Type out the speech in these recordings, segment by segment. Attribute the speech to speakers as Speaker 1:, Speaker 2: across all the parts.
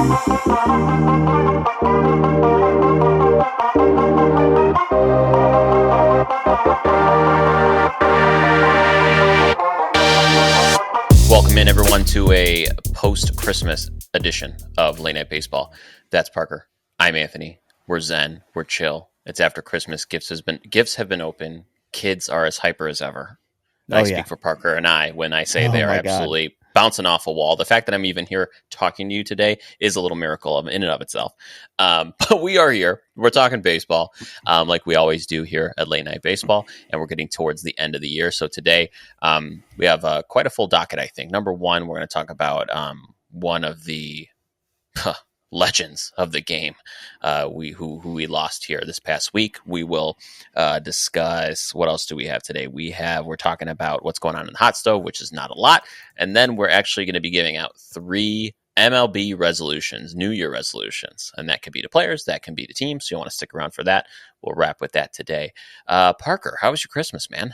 Speaker 1: Welcome in, everyone, to a post-Christmas edition of Late Night Baseball. That's Parker. I'm Anthony. We're zen. We're chill. It's after Christmas. Gifts have been open. Kids are as hyper as ever. I speak for Parker and I when I say they are absolutely bouncing off a wall. The fact that I'm even here talking to you today is a little miracle in and of itself. But we are here. We're talking baseball like we always do here at Late Night Baseball, and we're getting towards the end of the year. So today we have quite a full docket, I think. Number one, we're going to talk about one of the legends of the game who we lost here this past week. We will discuss what else do we have today. We're talking about what's going on in the hot stove, which is not a lot, and then we're actually going to be giving out 3 MLB resolutions, New Year resolutions, and that could be to players, that can be to teams, so you want to stick around for that. We'll wrap with that today. Parker, how was your Christmas, man?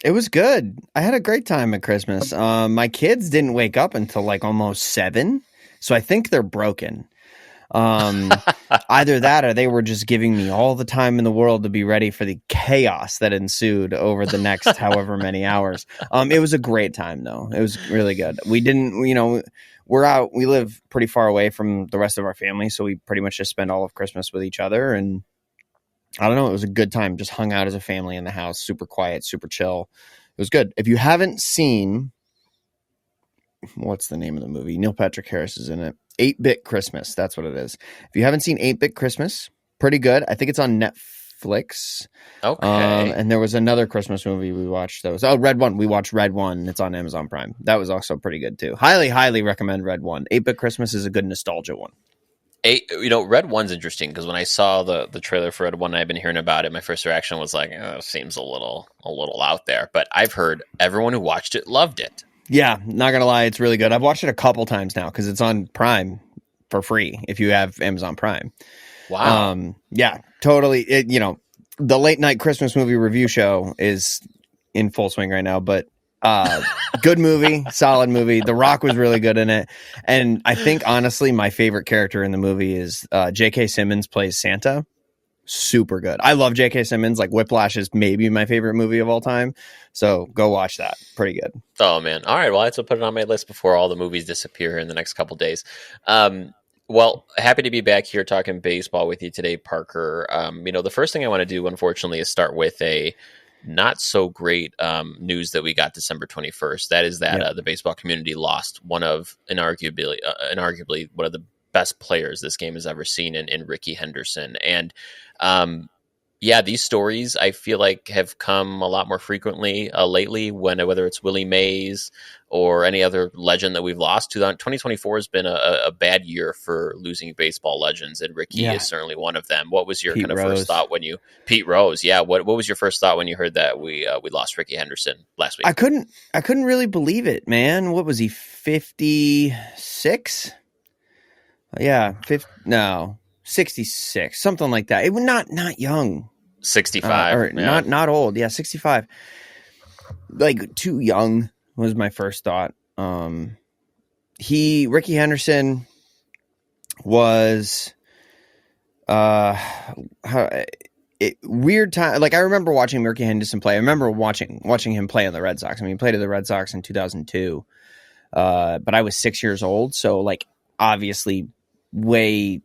Speaker 2: It was good. I had a great time at Christmas. My kids didn't wake up until like almost 7, so I think they're broken. Either that or they were just giving me all the time in the world to be ready for the chaos that ensued over the next however many hours. It was a great time though. It was really good. We didn't, we live pretty far away from the rest of our family, so we pretty much just spend all of Christmas with each other, and I don't know, it was a good time. Just hung out as a family in the house, super quiet, super chill. It was good. If you haven't seen, what's the name of the movie? Neil Patrick Harris is in it. 8-Bit Christmas. That's what it is. If you haven't seen 8-Bit Christmas, pretty good. I think it's on Netflix.
Speaker 1: Okay.
Speaker 2: And there was another Christmas movie we watched that was, Red One. We watched Red One. It's on Amazon Prime. That was also pretty good too. Highly, highly recommend Red One. 8-Bit Christmas is a good nostalgia one.
Speaker 1: Red One's interesting because when I saw the trailer for Red One, I've been hearing about it. My first reaction was like, it seems a little out there. But I've heard everyone who watched it loved it.
Speaker 2: Yeah, not gonna lie, it's really good. I've watched it a couple times now because it's on Prime for free if you have Amazon Prime.
Speaker 1: Wow.
Speaker 2: Yeah, totally. The late night Christmas movie review show is in full swing right now, but good movie, solid movie. The Rock was really good in it, and I think honestly, my favorite character in the movie is J.K. Simmons plays Santa. Super good. I love J.K. Simmons. Like Whiplash is maybe my favorite movie of all time. So go watch that. Pretty good.
Speaker 1: Oh man. All right. Well, I have to put it on my list before all the movies disappear in the next couple days. Well, happy to be back here talking baseball with you today, Parker. The first thing I want to do, unfortunately, is start with a not so great news that we got December 21st. That is that the baseball community lost one of inarguably one of the best players this game has ever seen in Ricky Henderson. And these stories I feel like have come a lot more frequently lately, whether it's Willie Mays or any other legend that we've lost. 2024 has been a bad year for losing baseball legends, and Ricky is certainly one of them. What was your first thought when you Pete Rose? Yeah, what was your first thought when you heard that we lost Ricky Henderson last week?
Speaker 2: I couldn't really believe it, man. What was he, 56? Yeah, 66, something like that. It was not young.
Speaker 1: 65.
Speaker 2: Not old. Yeah, 65. Like too young was my first thought. Ricky Henderson was weird time. Like I remember watching Ricky Henderson play. I remember watching him play in the Red Sox. I mean, he played at the Red Sox in 2002. But I was 6 years old, so like obviously way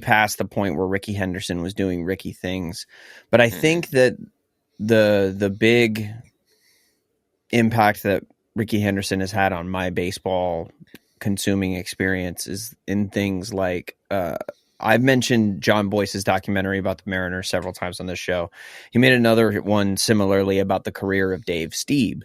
Speaker 2: past the point where Ricky Henderson was doing Ricky things. But I think that the big impact that Ricky Henderson has had on my baseball consuming experience is in things like I've mentioned John Boyce's documentary about the Mariners several times on this show. He made another one similarly about the career of Dave Stieb.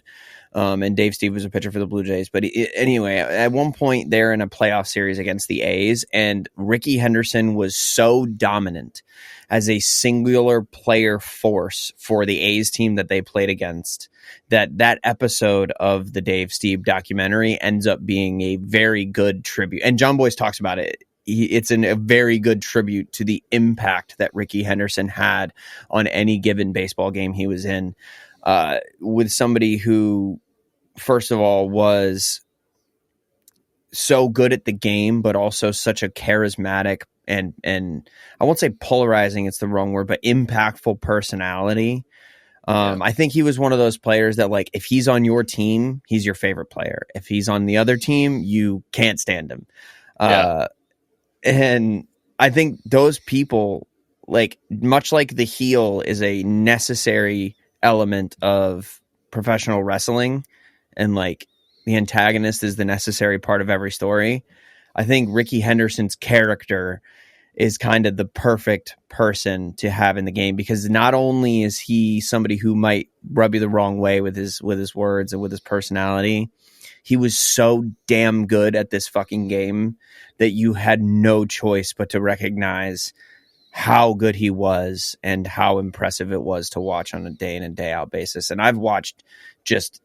Speaker 2: And Dave Stieb was a pitcher for the Blue Jays. But anyway, at one point they're in a playoff series against the A's, and Ricky Henderson was so dominant as a singular player force for the A's team that they played against that episode of the Dave Stieb documentary ends up being a very good tribute. And John Boyce talks about it. It's a very good tribute to the impact that Ricky Henderson had on any given baseball game he was in, with somebody who, first of all, was so good at the game, but also such a charismatic and I won't say polarizing, it's the wrong word, but impactful personality. I think he was one of those players that, like, if he's on your team, he's your favorite player. If he's on the other team, you can't stand him. And I think those people, like, much like the heel is a necessary element of professional wrestling, and like the antagonist is the necessary part of every story. I think Ricky Henderson's character is kind of the perfect person to have in the game, because not only is he somebody who might rub you the wrong way with his words and with his personality, he was so damn good at this fucking game that you had no choice but to recognize how good he was and how impressive it was to watch on a day in and day out basis. And I've watched just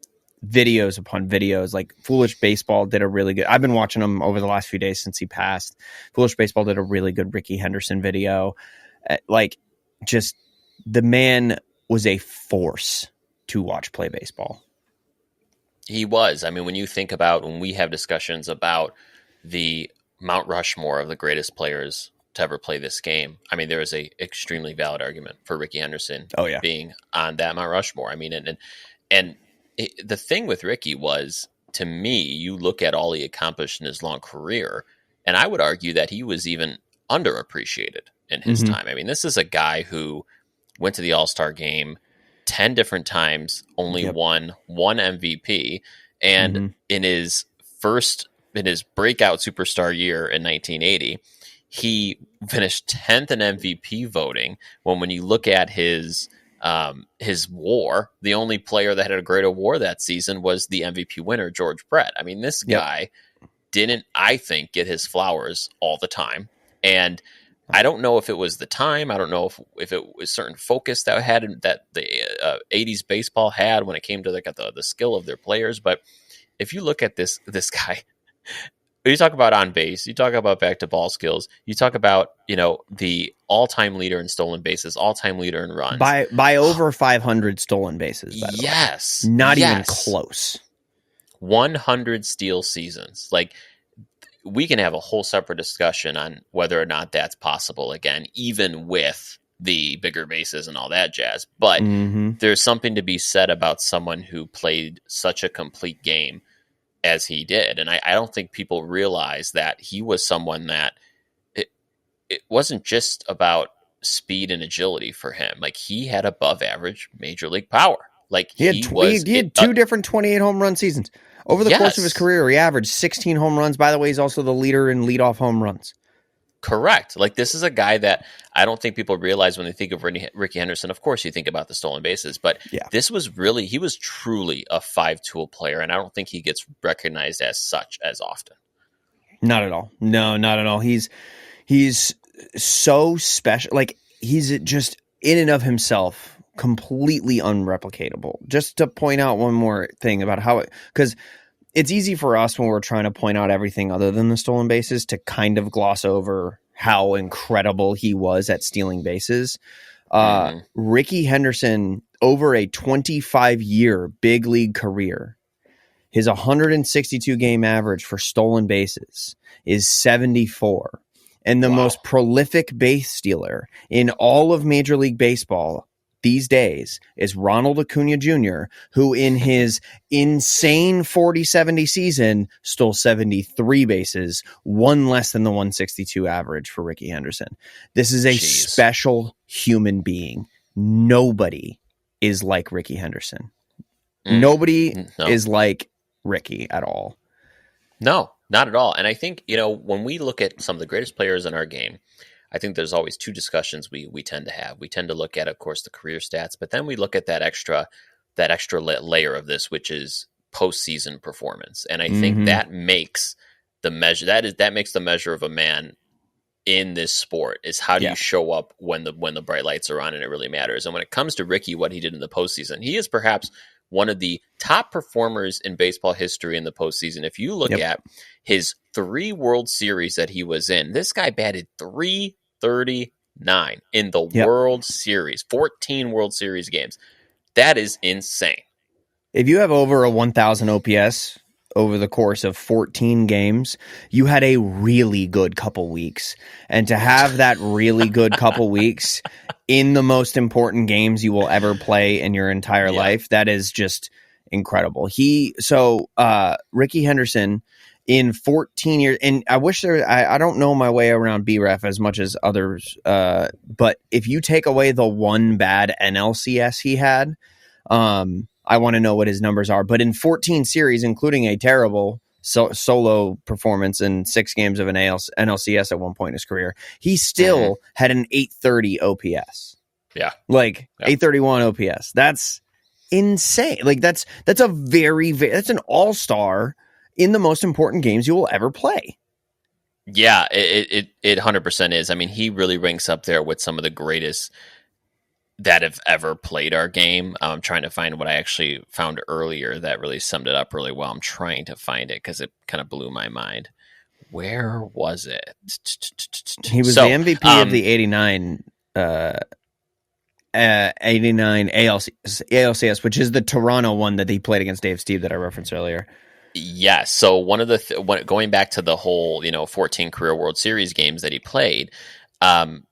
Speaker 2: videos upon videos. Like Foolish Baseball did a really good, I've been watching him over the last few days since he passed. Foolish Baseball did a really good Ricky Henderson video. Like, just the man was a force to watch play baseball.
Speaker 1: He was. I mean, when you think about, when we have discussions about the Mount Rushmore of the greatest players to ever play this game, I mean, there is a extremely valid argument for Ricky Henderson being on that Mount Rushmore. I mean, and the thing with Ricky was, to me, you look at all he accomplished in his long career, and I would argue that he was even underappreciated in his time. I mean, this is a guy who went to the All-Star game 10 different times, only won one MVP, and in his breakout superstar year in 1980, he finished 10th in MVP voting. When you look at his WAR, the only player that had a greater WAR that season was the MVP winner, George Brett. I mean, this guy didn't, I think, get his flowers all the time. And I don't know if it was the time. I don't know if it was certain focus that the 80s baseball had when it came to the skill of their players. But if you look at this guy, you talk about on base, you talk about back to ball skills, you talk about, the all-time leader in stolen bases, all-time leader in runs.
Speaker 2: By over 500 stolen bases, by the way.
Speaker 1: Yes.
Speaker 2: Not even close.
Speaker 1: 100 steal seasons. Like, we can have a whole separate discussion on whether or not that's possible again, even with the bigger bases and all that jazz. But there's something to be said about someone who played such a complete game as he did. And I don't think people realize that he was someone that it wasn't just about speed and agility for him. Like, he had above average major league power. Like, he had
Speaker 2: two different 28 home run seasons. Over the course of his career, he averaged 16 home runs. By the way, he's also the leader in leadoff home runs.
Speaker 1: Correct. Like, this is a guy that I don't think people realize when they think of Ricky Henderson. Of course, you think about the stolen bases, but this was he was truly a five-tool player, and I don't think he gets recognized as such as often.
Speaker 2: Not at all. No, not at all. He's so special. Like, he's just in and of himself completely unreplicatable. Just to point out one more thing about because it's easy for us when we're trying to point out everything other than the stolen bases to kind of gloss over how incredible he was at stealing bases. Ricky Henderson, over a 25-year big league career, his 162 game average for stolen bases is 74. And the most prolific base stealer in all of Major League Baseball these days is Ronald Acuna Jr., who in his insane 40-70 season stole 73 bases, one less than the 162 average for Ricky Henderson. This is a special human being. Nobody is like Ricky Henderson. Nobody is like Ricky at all.
Speaker 1: No, not at all. And I think, when we look at some of the greatest players in our game, I think there's always two discussions we tend to have. We tend to look at, of course, the career stats, but then we look at that extra layer of this, which is postseason performance. And I think that makes the measure that makes the measure of a man in this sport is how do you show up when the bright lights are on and it really matters. And when it comes to Ricky, what he did in the postseason, he is perhaps one of the top performers in baseball history in the postseason. If you look at his 3 World Series that he was in, this guy batted .339 in the World Series, 14 World Series games. That is insane.
Speaker 2: If you have over a 1,000 OPS over the course of 14 games, you had a really good couple weeks. And to have that really good couple weeks in the most important games you will ever play in your entire life, that is just incredible. Ricky Henderson in 14 years, and I wish I don't know my way around BREF as much as others, but if you take away the one bad NLCS he had, I want to know what his numbers are. But in 14 series, including a terrible solo performance in 6 games of an NLCS at one point in his career, he still had an 830 OPS.
Speaker 1: Yeah.
Speaker 2: 831 OPS. That's insane. That's an all-star in the most important games you will ever play.
Speaker 1: Yeah, it 100% is. I mean, he really ranks up there with some of the greatest that have ever played our game. I'm trying to find what I actually found earlier that really summed it up really well. I'm trying to find it because it kind of blew my mind. Where was it?
Speaker 2: He was the MVP of the 89 ALCS, which is the Toronto one that he played against Dave Steve that I referenced earlier.
Speaker 1: Yes. So one of the going back to the whole 14 career World Series games that he played, in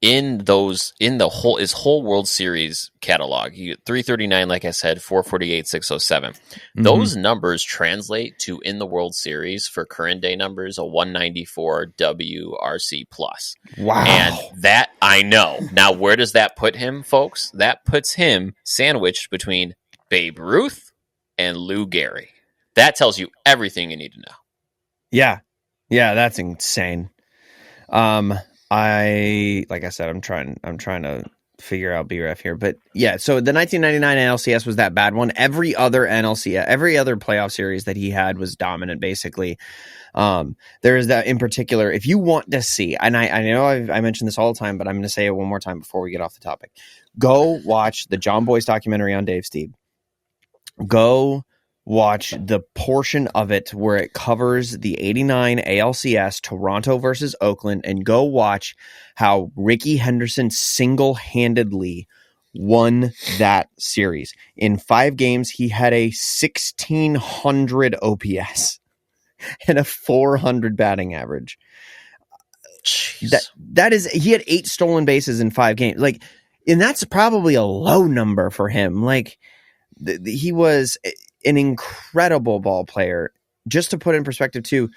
Speaker 1: his whole World Series catalog, 339, like I said, 448, 607. Those numbers translate to, in the World Series for current day numbers, a 194 WRC plus.
Speaker 2: Wow.
Speaker 1: And that, I know. Now, where does that put him, folks? That puts him sandwiched between Babe Ruth and Lou Gehrig. That tells you everything you need to know.
Speaker 2: Yeah, that's insane. Like I said, I'm trying to figure out BREF here, but yeah. So the 1999 NLCS was that bad one. Every other playoff series that he had was dominant, basically. There is that in particular. If you want to see, and I know I mention this all the time, but I'm going to say it one more time before we get off the topic. Go watch the John Boyce documentary on Dave Steve. Go watch the portion of it where it covers the 89 ALCS, Toronto versus Oakland, and go watch how Ricky Henderson single-handedly won that series. In 5 games, he had a 1,600 OPS and a 400 batting average. That is, he had 8 stolen bases in 5 games. And that's probably a low number for him. He was an incredible ball player. Just to put in perspective too,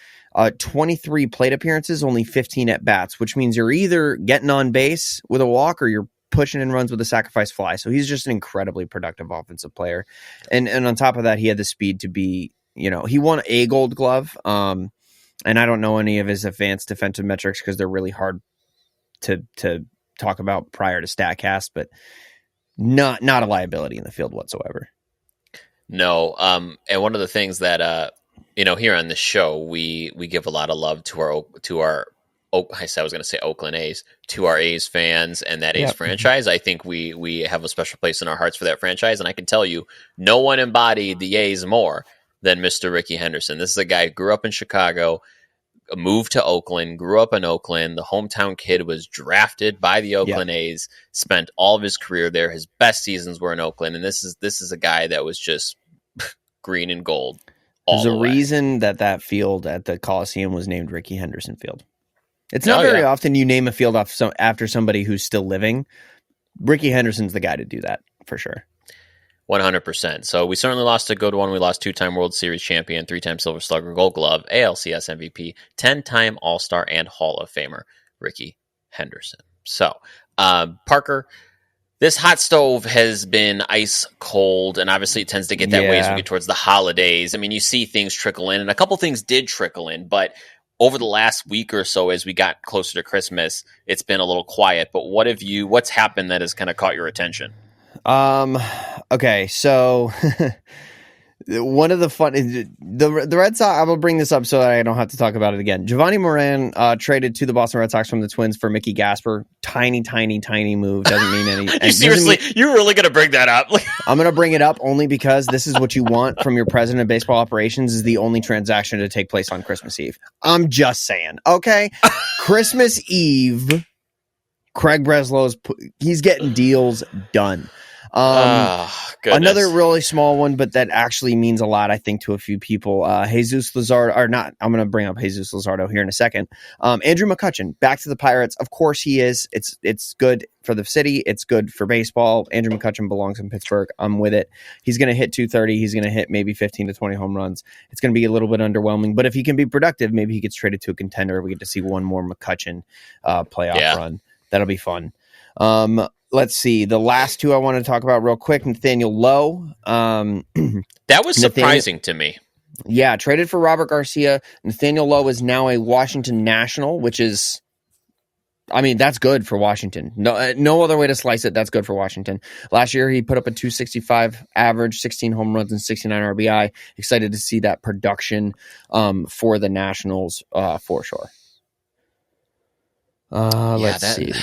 Speaker 2: 23 plate appearances, only 15 at bats, which means you're either getting on base with a walk or you're pushing in runs with a sacrifice fly. So he's just an incredibly productive offensive player. And on top of that, he had the speed to be, he won a Gold Glove. And I don't know any of his advanced defensive metrics because they're really hard to talk about prior to StatCast, but not a liability in the field whatsoever.
Speaker 1: No. And one of the things that, here on this show, we give a lot of love to our Oakland A's, to our A's fans and that A's franchise. I think we have a special place in our hearts for that franchise. And I can tell you, no one embodied the A's more than Mr. Ricky Henderson. This is a guy who grew up in Chicago, moved to Oakland, grew up in Oakland. The hometown kid was drafted by the Oakland A's, spent all of his career there. His best seasons were in Oakland. And this is a guy that was just green and gold.
Speaker 2: There's a reason that field at the Coliseum was named Ricky Henderson Field. It's not very often you name a field after somebody who's still living. Ricky Henderson's the guy to do that, for sure.
Speaker 1: 100%. So we certainly lost a good one. We lost 2-time World Series champion, 3-time Silver Slugger, Gold Glove, ALCS MVP, 10-time All-Star and Hall of Famer, Ricky Henderson. So, Parker, this hot stove has been ice cold, and obviously it tends to get that way as we get towards the holidays. I mean, you see things trickle in, and a couple things did trickle in, but over the last week or so, as we got closer to Christmas, it's been a little quiet. But what's happened that has kind of caught your attention?
Speaker 2: Okay, so one of the the Red Sox, I will bring this up so that I don't have to talk about it again. Giovanni Moran traded to the Boston Red Sox from the Twins for Mickey Gasper. Tiny move. Doesn't mean any.
Speaker 1: You're really going to bring that up?
Speaker 2: I'm going to bring it up only because this is what you want from your president of baseball operations, is the only transaction to take place on Christmas Eve. I'm just saying. Okay. Christmas Eve, Craig Breslow's, he's getting deals done.
Speaker 1: Goodness.
Speaker 2: Another really small one, but that actually means a lot, I think, to a few people. Jesus Luzardo, or not, I'm going to bring up Jesus Luzardo here in a second. Andrew McCutchen, back to the Pirates. Of course he is. It's good for the city. It's good for baseball. Andrew McCutchen belongs in Pittsburgh. I'm with it. He's going to hit 230. He's going to hit maybe 15 to 20 home runs. It's going to be a little bit underwhelming, but if he can be productive, maybe he gets traded to a contender. We get to see one more McCutchen playoff run. That'll be fun. Let's see. The last two I want to talk about real quick. Nathaniel Lowe.
Speaker 1: That was surprising to me.
Speaker 2: Yeah, traded for Robert Garcia. Nathaniel Lowe is now a Washington National, which is, I mean, that's good for Washington. No other way to slice it. That's good for Washington. Last year, he put up a 265 average, 16 home runs, and 69 RBI. Excited to see that production for the Nationals for sure. Let's see.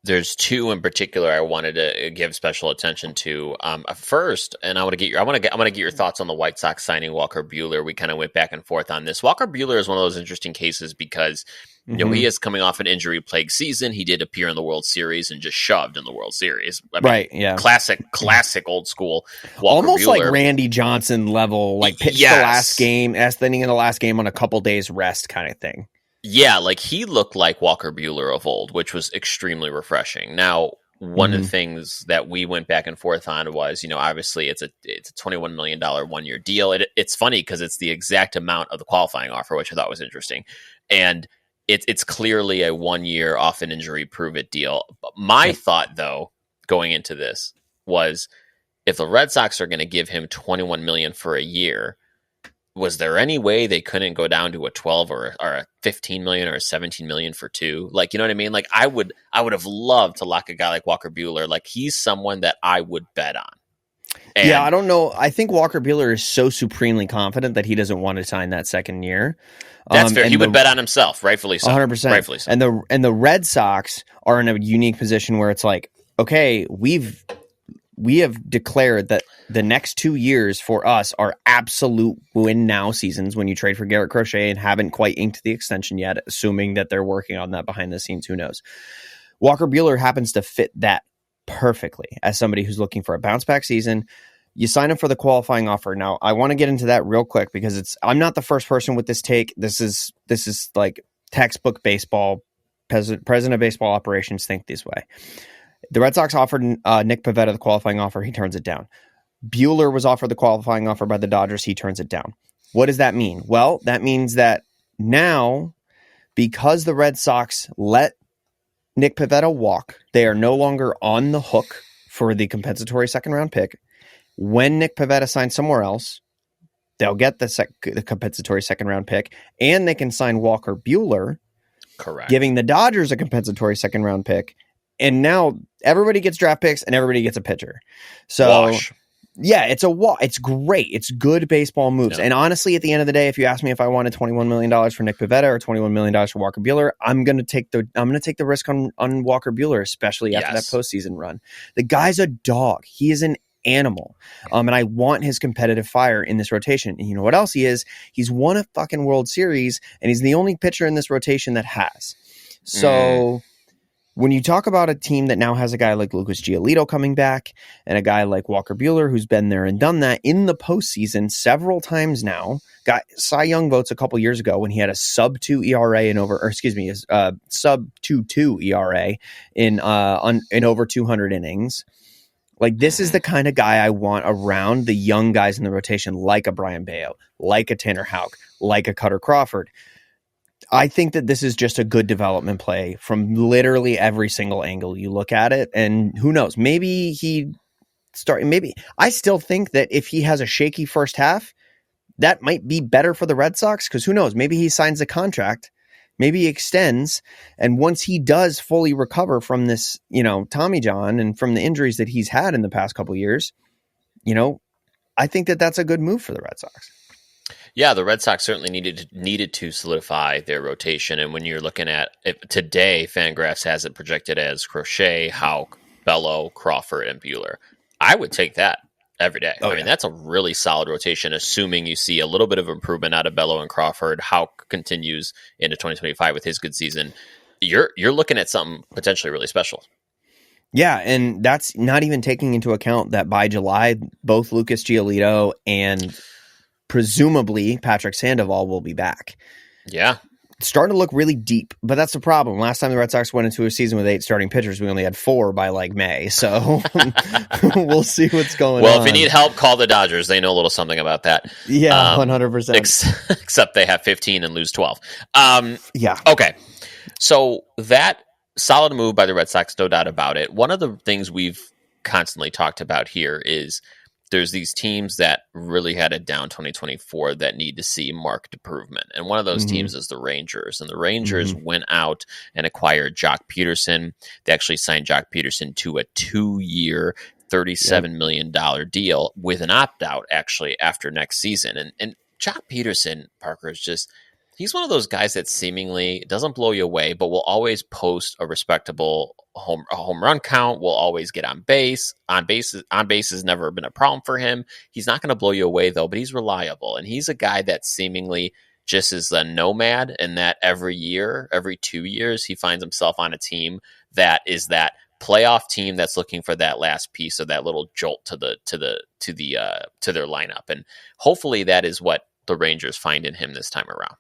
Speaker 1: There's two in particular I wanted to give special attention to. First, and I want to get your thoughts on the White Sox signing Walker Buehler. We kind of went back and forth on this. Walker Buehler is one of those interesting cases because you know he is coming off an injury-plagued season. He did appear in the World Series and just shoved in the World Series. I mean, right? Yeah, classic old school. Walker
Speaker 2: Almost
Speaker 1: Buehler.
Speaker 2: Like Randy Johnson level, like pitched the last game, inning in the last game on a couple days rest kind of thing.
Speaker 1: Yeah, like he looked like Walker Buehler of old, which was extremely refreshing. Now, one of the things that we went back and forth on was, obviously it's a $21 million 1-year deal. It's funny because it's the exact amount of the qualifying offer, which I thought was interesting. And it's clearly a 1-year off an injury prove it deal. But my thought, though, going into this was if the Red Sox are going to give him $21 million for a year, was there any way they couldn't go down to a 12 or a 15 million or a 17 million for 2? Like, you know what I mean? Like I would have loved to lock a guy like Walker Buehler. Like he's someone that I would bet on. And
Speaker 2: yeah, I don't know. I think Walker Buehler is so supremely confident that he doesn't want to sign that second year.
Speaker 1: That's fair. He would bet on himself, rightfully so.
Speaker 2: 100%.
Speaker 1: Rightfully so.
Speaker 2: And the Red Sox are in a unique position where it's like, okay, we have declared that the next 2 years for us are absolute win now seasons when you trade for Garrett Crochet and haven't quite inked the extension yet, assuming that they're working on that behind the scenes. Who knows? Walker Buehler happens to fit that perfectly as somebody who's looking for a bounce back season. You sign up for the qualifying offer. Now, I want to get into that real quick because I'm not the first person with this take. This is like textbook baseball. President of baseball operations think this way. The Red Sox offered Nick Pivetta the qualifying offer. He turns it down. Buehler was offered the qualifying offer by the Dodgers. He turns it down. What does that mean? Well, that means that now, because the Red Sox let Nick Pivetta walk, they are no longer on the hook for the compensatory second-round pick. When Nick Pivetta signs somewhere else, they'll get the compensatory second-round pick, and they can sign Walker Buehler,
Speaker 1: correct,
Speaker 2: giving the Dodgers a compensatory second-round pick. And now everybody gets draft picks and everybody gets a pitcher. So
Speaker 1: wash.
Speaker 2: Yeah, it's great. It's good baseball moves. Yeah. And honestly, at the end of the day, if you ask me if I wanted $21 million for Nick Pivetta or $21 million for Walker Buehler, I'm going to take the risk on Walker Buehler, especially after that postseason run. The guy's a dog. He is an animal. And I want his competitive fire in this rotation. And you know what else he is? He's won a fucking World Series, and he's the only pitcher in this rotation that has. So when you talk about a team that now has a guy like Lucas Giolito coming back and a guy like Walker Buehler who's been there and done that in the postseason several times now, got Cy Young votes a couple years ago when he had a sub-2 ERA sub-2.2 ERA in over 200 innings. Like, this is the kind of guy I want around the young guys in the rotation, like a Brian Bayo, like a Tanner Houck, like a Cutter Crawford. I think that this is just a good development play from literally every single angle you look at it. And who knows, maybe I still think that if he has a shaky first half, that might be better for the Red Sox. Because who knows, maybe he signs a contract, maybe he extends. And once he does fully recover from this, Tommy John and from the injuries that he's had in the past couple of years, I think that that's a good move for the Red Sox.
Speaker 1: Yeah, the Red Sox certainly needed to solidify their rotation. And when you're looking at it today, Fangraphs has it projected as Crochet, Houck, Bello, Crawford, and Buehler. I would take that every day. I mean, that's a really solid rotation, assuming you see a little bit of improvement out of Bello and Crawford. Houck continues into 2025 with his good season. You're looking at something potentially really special.
Speaker 2: Yeah, and that's not even taking into account that by July, both Lucas Giolito and presumably Patrick Sandoval will be back.
Speaker 1: Yeah.
Speaker 2: It's starting to look really deep, but that's the problem. Last time the Red Sox went into a season with 8 starting pitchers, we only had 4 by like May. So we'll see what's going on.
Speaker 1: Well, if you need help, call the Dodgers. They know a little something about that.
Speaker 2: Yeah, 100%.
Speaker 1: Except they have 15 and lose 12.
Speaker 2: Yeah.
Speaker 1: Okay. So that solid move by the Red Sox, no doubt about it. One of the things we've constantly talked about here is there's these teams that really had a down 2024 that need to see marked improvement. And one of those teams is the Rangers. And the Rangers went out and acquired Jock Peterson. They actually signed Jock Peterson to a 2-year, $37 million deal with an opt-out actually after next season. And Jock Peterson, Parker, is just... he's one of those guys that seemingly doesn't blow you away, but will always post a respectable home run count, will always get on base. On base has never been a problem for him. He's not going to blow you away, though, but he's reliable. And he's a guy that seemingly just is a nomad, and that every year, every 2 years, he finds himself on a team that is that playoff team that's looking for that last piece of that little jolt to their lineup. And hopefully that is what the Rangers find in him this time around.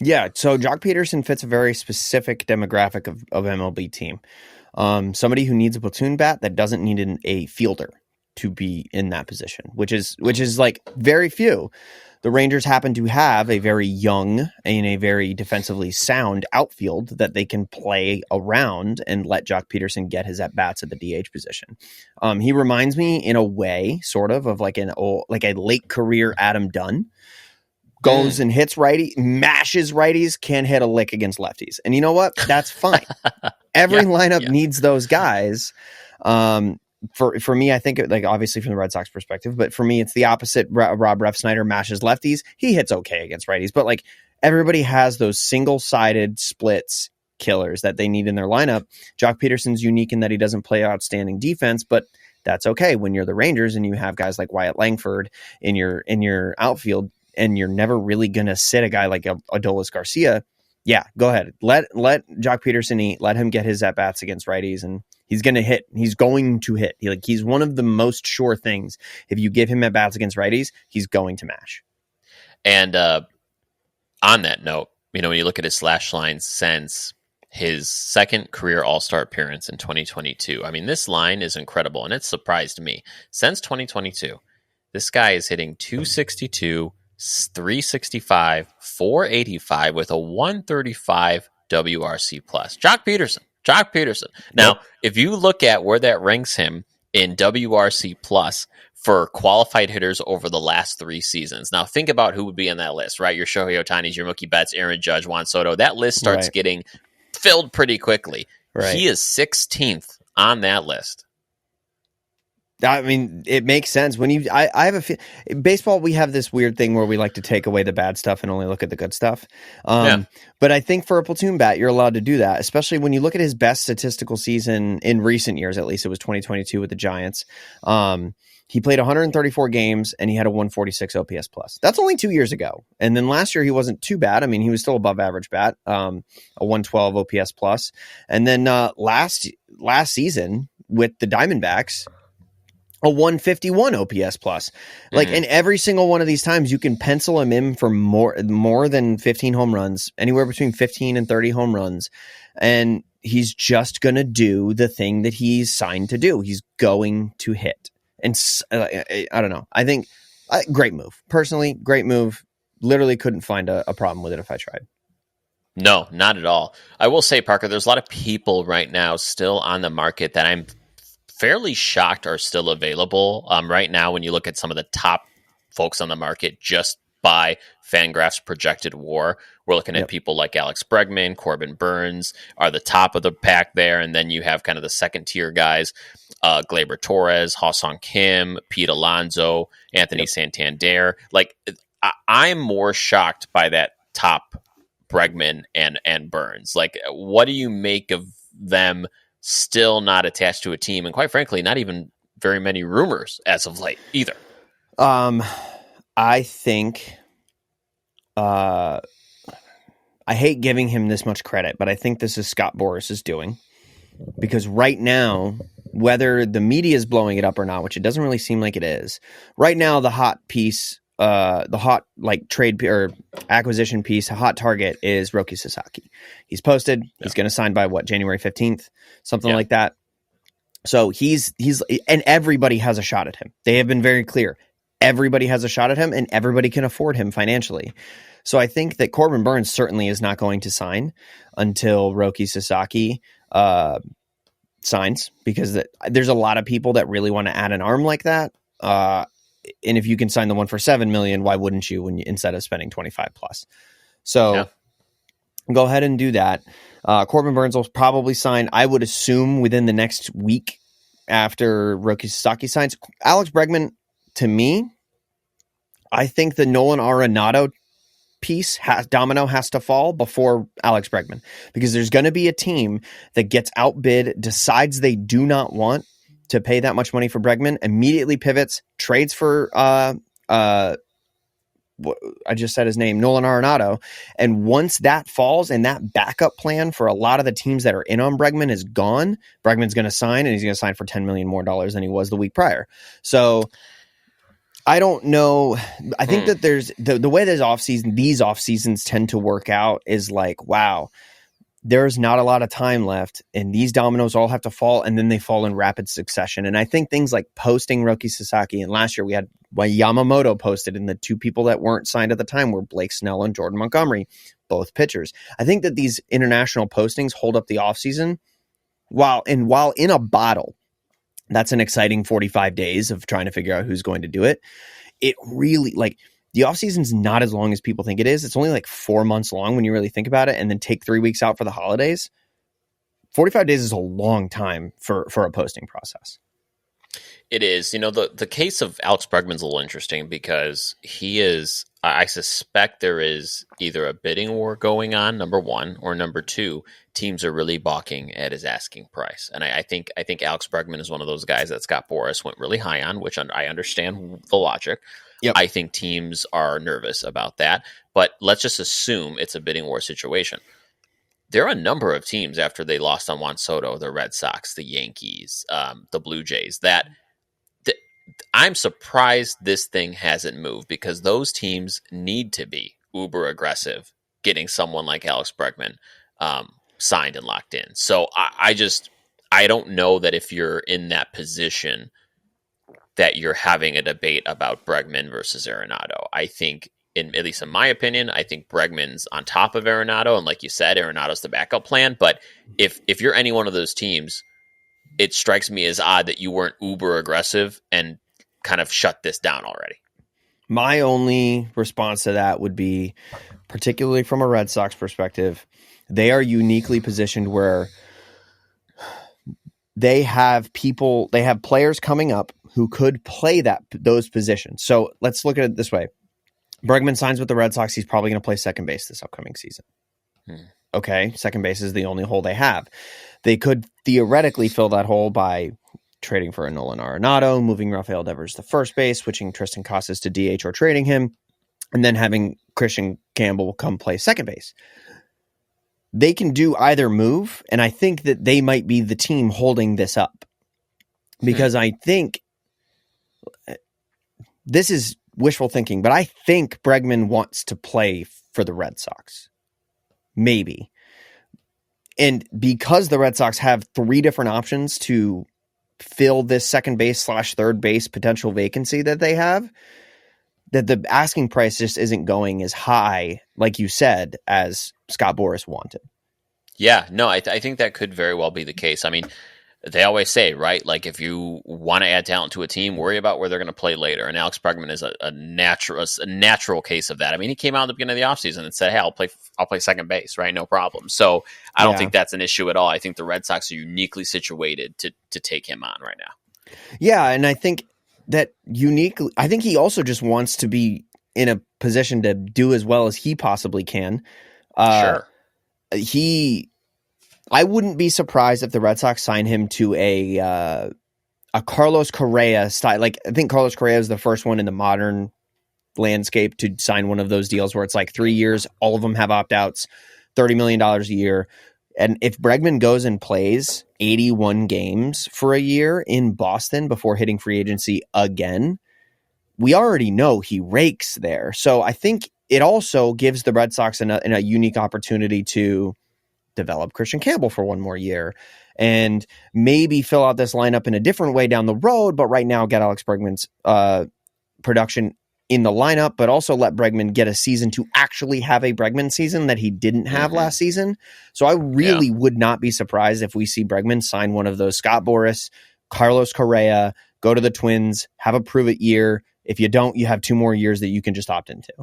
Speaker 2: Yeah, so Jock Peterson fits a very specific demographic of MLB team. Somebody who needs a platoon bat that doesn't need a fielder to be in that position, which is like very few. The Rangers happen to have a very young and a very defensively sound outfield that they can play around and let Jock Peterson get his at-bats at the DH position. He reminds me in a way, sort of like a late career Adam Dunn. Goes and hits righty, mashes righties, can't hit a lick against lefties. And you know what? That's fine. Every lineup needs those guys. For me, I think like obviously from the Red Sox perspective, but for me, it's the opposite. Rob Refsnyder mashes lefties. He hits okay against righties, but like everybody has those single-sided splits killers that they need in their lineup. Jock Peterson's unique in that he doesn't play outstanding defense, but that's okay when you're the Rangers and you have guys like Wyatt Langford in your outfield. And you're never really going to sit a guy like Adolis Garcia. Yeah, go ahead. Let Jock Peterson eat. Let him get his at-bats against righties, and he's going to hit. He's going to hit. He's one of the most sure things. If you give him at-bats against righties, he's going to mash.
Speaker 1: And on that note, when you look at his slash line since his second career All-Star appearance in 2022, I mean, this line is incredible, and it surprised me. Since 2022, this guy is hitting 262, 365, 485 with a 135 WRC plus. Jock Peterson. Now, if you look at where that ranks him in WRC plus for qualified hitters over the last 3 seasons. Now, think about who would be on that list, right? Your Shohei Ohtani's, your Mookie Betts, Aaron Judge, Juan Soto. That list starts getting filled pretty quickly. Right. He is 16th on that list.
Speaker 2: I mean, it makes sense when I have baseball. We have this weird thing where we like to take away the bad stuff and only look at the good stuff. But I think for a platoon bat, you're allowed to do that, especially when you look at his best statistical season in recent years. At least it was 2022 with the Giants. He played 134 games and he had a 146 OPS plus. That's only 2 years ago. And then last year he wasn't too bad. I mean, he was still above average bat, a 112 OPS plus. And then last season with the Diamondbacks, a 151 OPS plus. Like, in every single one of these times, you can pencil him in for more than 15 home runs, anywhere between 15 and 30 home runs. And he's just going to do the thing that he's signed to do. He's going to hit. And I don't know. I think great move. Personally, great move. Literally couldn't find a problem with it if I tried.
Speaker 1: No, not at all. I will say, Parker, there's a lot of people right now still on the market that I'm fairly shocked are still available right now. When you look at some of the top folks on the market just by Fangraph's projected WAR, we're looking at people like Alex Bregman, Corbin Burns are the top of the pack there, and then you have kind of the second tier guys, Gleyber Torres, Ha-Sung Kim, Pete Alonso, Anthony Santander. Like, I'm more shocked by that top Bregman and Burns. Like, what do you make of them still not attached to a team, and quite frankly, not even very many rumors as of late either?
Speaker 2: I think I hate giving him this much credit, but I think this is Scott Boras' doing. because right now, whether the media is blowing it up or not, which it doesn't really seem like it is, right now the hot piece, the hot like trade or acquisition piece, a hot target is Roki Sasaki. He's posted. He's going to sign by January 15th, something like that. So he's and everybody has a shot at him. They have been very clear. Everybody has a shot at him, and everybody can afford him financially. So I think that Corbin Burnes certainly is not going to sign until Roki Sasaki signs, because there's a lot of people that really want to add an arm like that. And if you can sign the one for $7 million, why wouldn't you instead of spending 25 plus? So go ahead and do that. Corbin Burnes will probably sign, I would assume, within the next week after Roki Sasaki signs. Alex Bregman, to me, I think the Nolan Arenado domino has to fall before Alex Bregman, because there's going to be a team that gets outbid, decides they do not want to pay that much money for Bregman, immediately pivots, trades for I just said his name, Nolan Arenado. And once that falls and that backup plan for a lot of the teams that are in on Bregman is gone, Bregman's going to sign, and he's going to sign for $10 million more than he was the week prior. So I don't know. I think that there's the way these off seasons tend to work out is like, wow, there's not a lot of time left, and these dominoes all have to fall, and then they fall in rapid succession. And I think things like posting Roki Sasaki, and last year we had Yamamoto posted, and the two people that weren't signed at the time were Blake Snell and Jordan Montgomery, both pitchers. I think that these international postings hold up the offseason while in a bottle. That's an exciting 45 days of trying to figure out who's going to do it. It really, like, the offseason's not as long as people think it is. It's only like 4 months long when you really think about it, and then take 3 weeks out for the holidays. 45 days is a long time for a posting process.
Speaker 1: It is. You know, the case of Alex Bregman's a little interesting because he is, I suspect there is either a bidding war going on, number one, or number two, teams are really balking at his asking price. And I think Alex Bregman is one of those guys that Scott Boras went really high on, which I understand the logic. Yep. I think teams are nervous about that, but let's just assume it's a bidding war situation. There are a number of teams after they lost on Juan Soto, the Red Sox, the Yankees, the Blue Jays, that I'm surprised this thing hasn't moved, because those teams need to be uber aggressive getting someone like Alex Bregman signed and locked in. So I don't know that if you're in that position that you're having a debate about Bregman versus Arenado. I think, at least in my opinion, I think Bregman's on top of Arenado, and like you said, Arenado's the backup plan. But if you're any one of those teams, it strikes me as odd that you weren't uber aggressive and kind of shut this down already.
Speaker 2: My only response to that would be, particularly from a Red Sox perspective, they are uniquely positioned where they have players coming up who could play those positions. So let's look at it this way. Bregman signs with the Red Sox. He's probably going to play second base this upcoming season. Okay, second base is the only hole they have. They could theoretically fill that hole by trading for a Nolan Arenado, moving Rafael Devers to first base, switching Tristan Casas to DH or trading him, and then having Christian Campbell come play second base. They can do either move, and I think that they might be the team holding this up, because I think this is wishful thinking, but I think Bregman wants to play for the Red Sox. Maybe. And because the Red Sox have 3 different options to fill this second base / third base potential vacancy that they have, that the asking price just isn't going as high, like you said, as Scott Boras wanted. Yeah, no, I think that could very well be the case. I mean, they always say, right, like if you want to add talent to a team, worry about where they're going to play later. And Alex Bregman is a natural case of that. I mean, he came out at the beginning of the offseason and said, hey, I'll play second base, right? No problem. So I don't think that's an issue at all. I think the Red Sox are uniquely situated to take him on right now. Yeah, and I think that I think he also just wants to be in a position to do as well as he possibly can. Sure. I wouldn't be surprised if the Red Sox sign him to a Carlos Correa style. Like, I think Carlos Correa is the first one in the modern landscape to sign one of those deals where it's like 3 years, all of them have opt-outs, $30 million a year. And if Bregman goes and plays 81 games for a year in Boston before hitting free agency again, we already know he rakes there. So I think it also gives the Red Sox a unique opportunity to develop Christian Campbell for one more year and maybe fill out this lineup in a different way down the road. But right now, get Alex Bregman's production in the lineup, but also let Bregman get a season to actually have a Bregman season that he didn't have last season. So I really would not be surprised if we see Bregman sign one of those Scott Boras, Carlos Correa, go to the Twins, have a prove it year. If you don't, you have 2 more years that you can just opt into.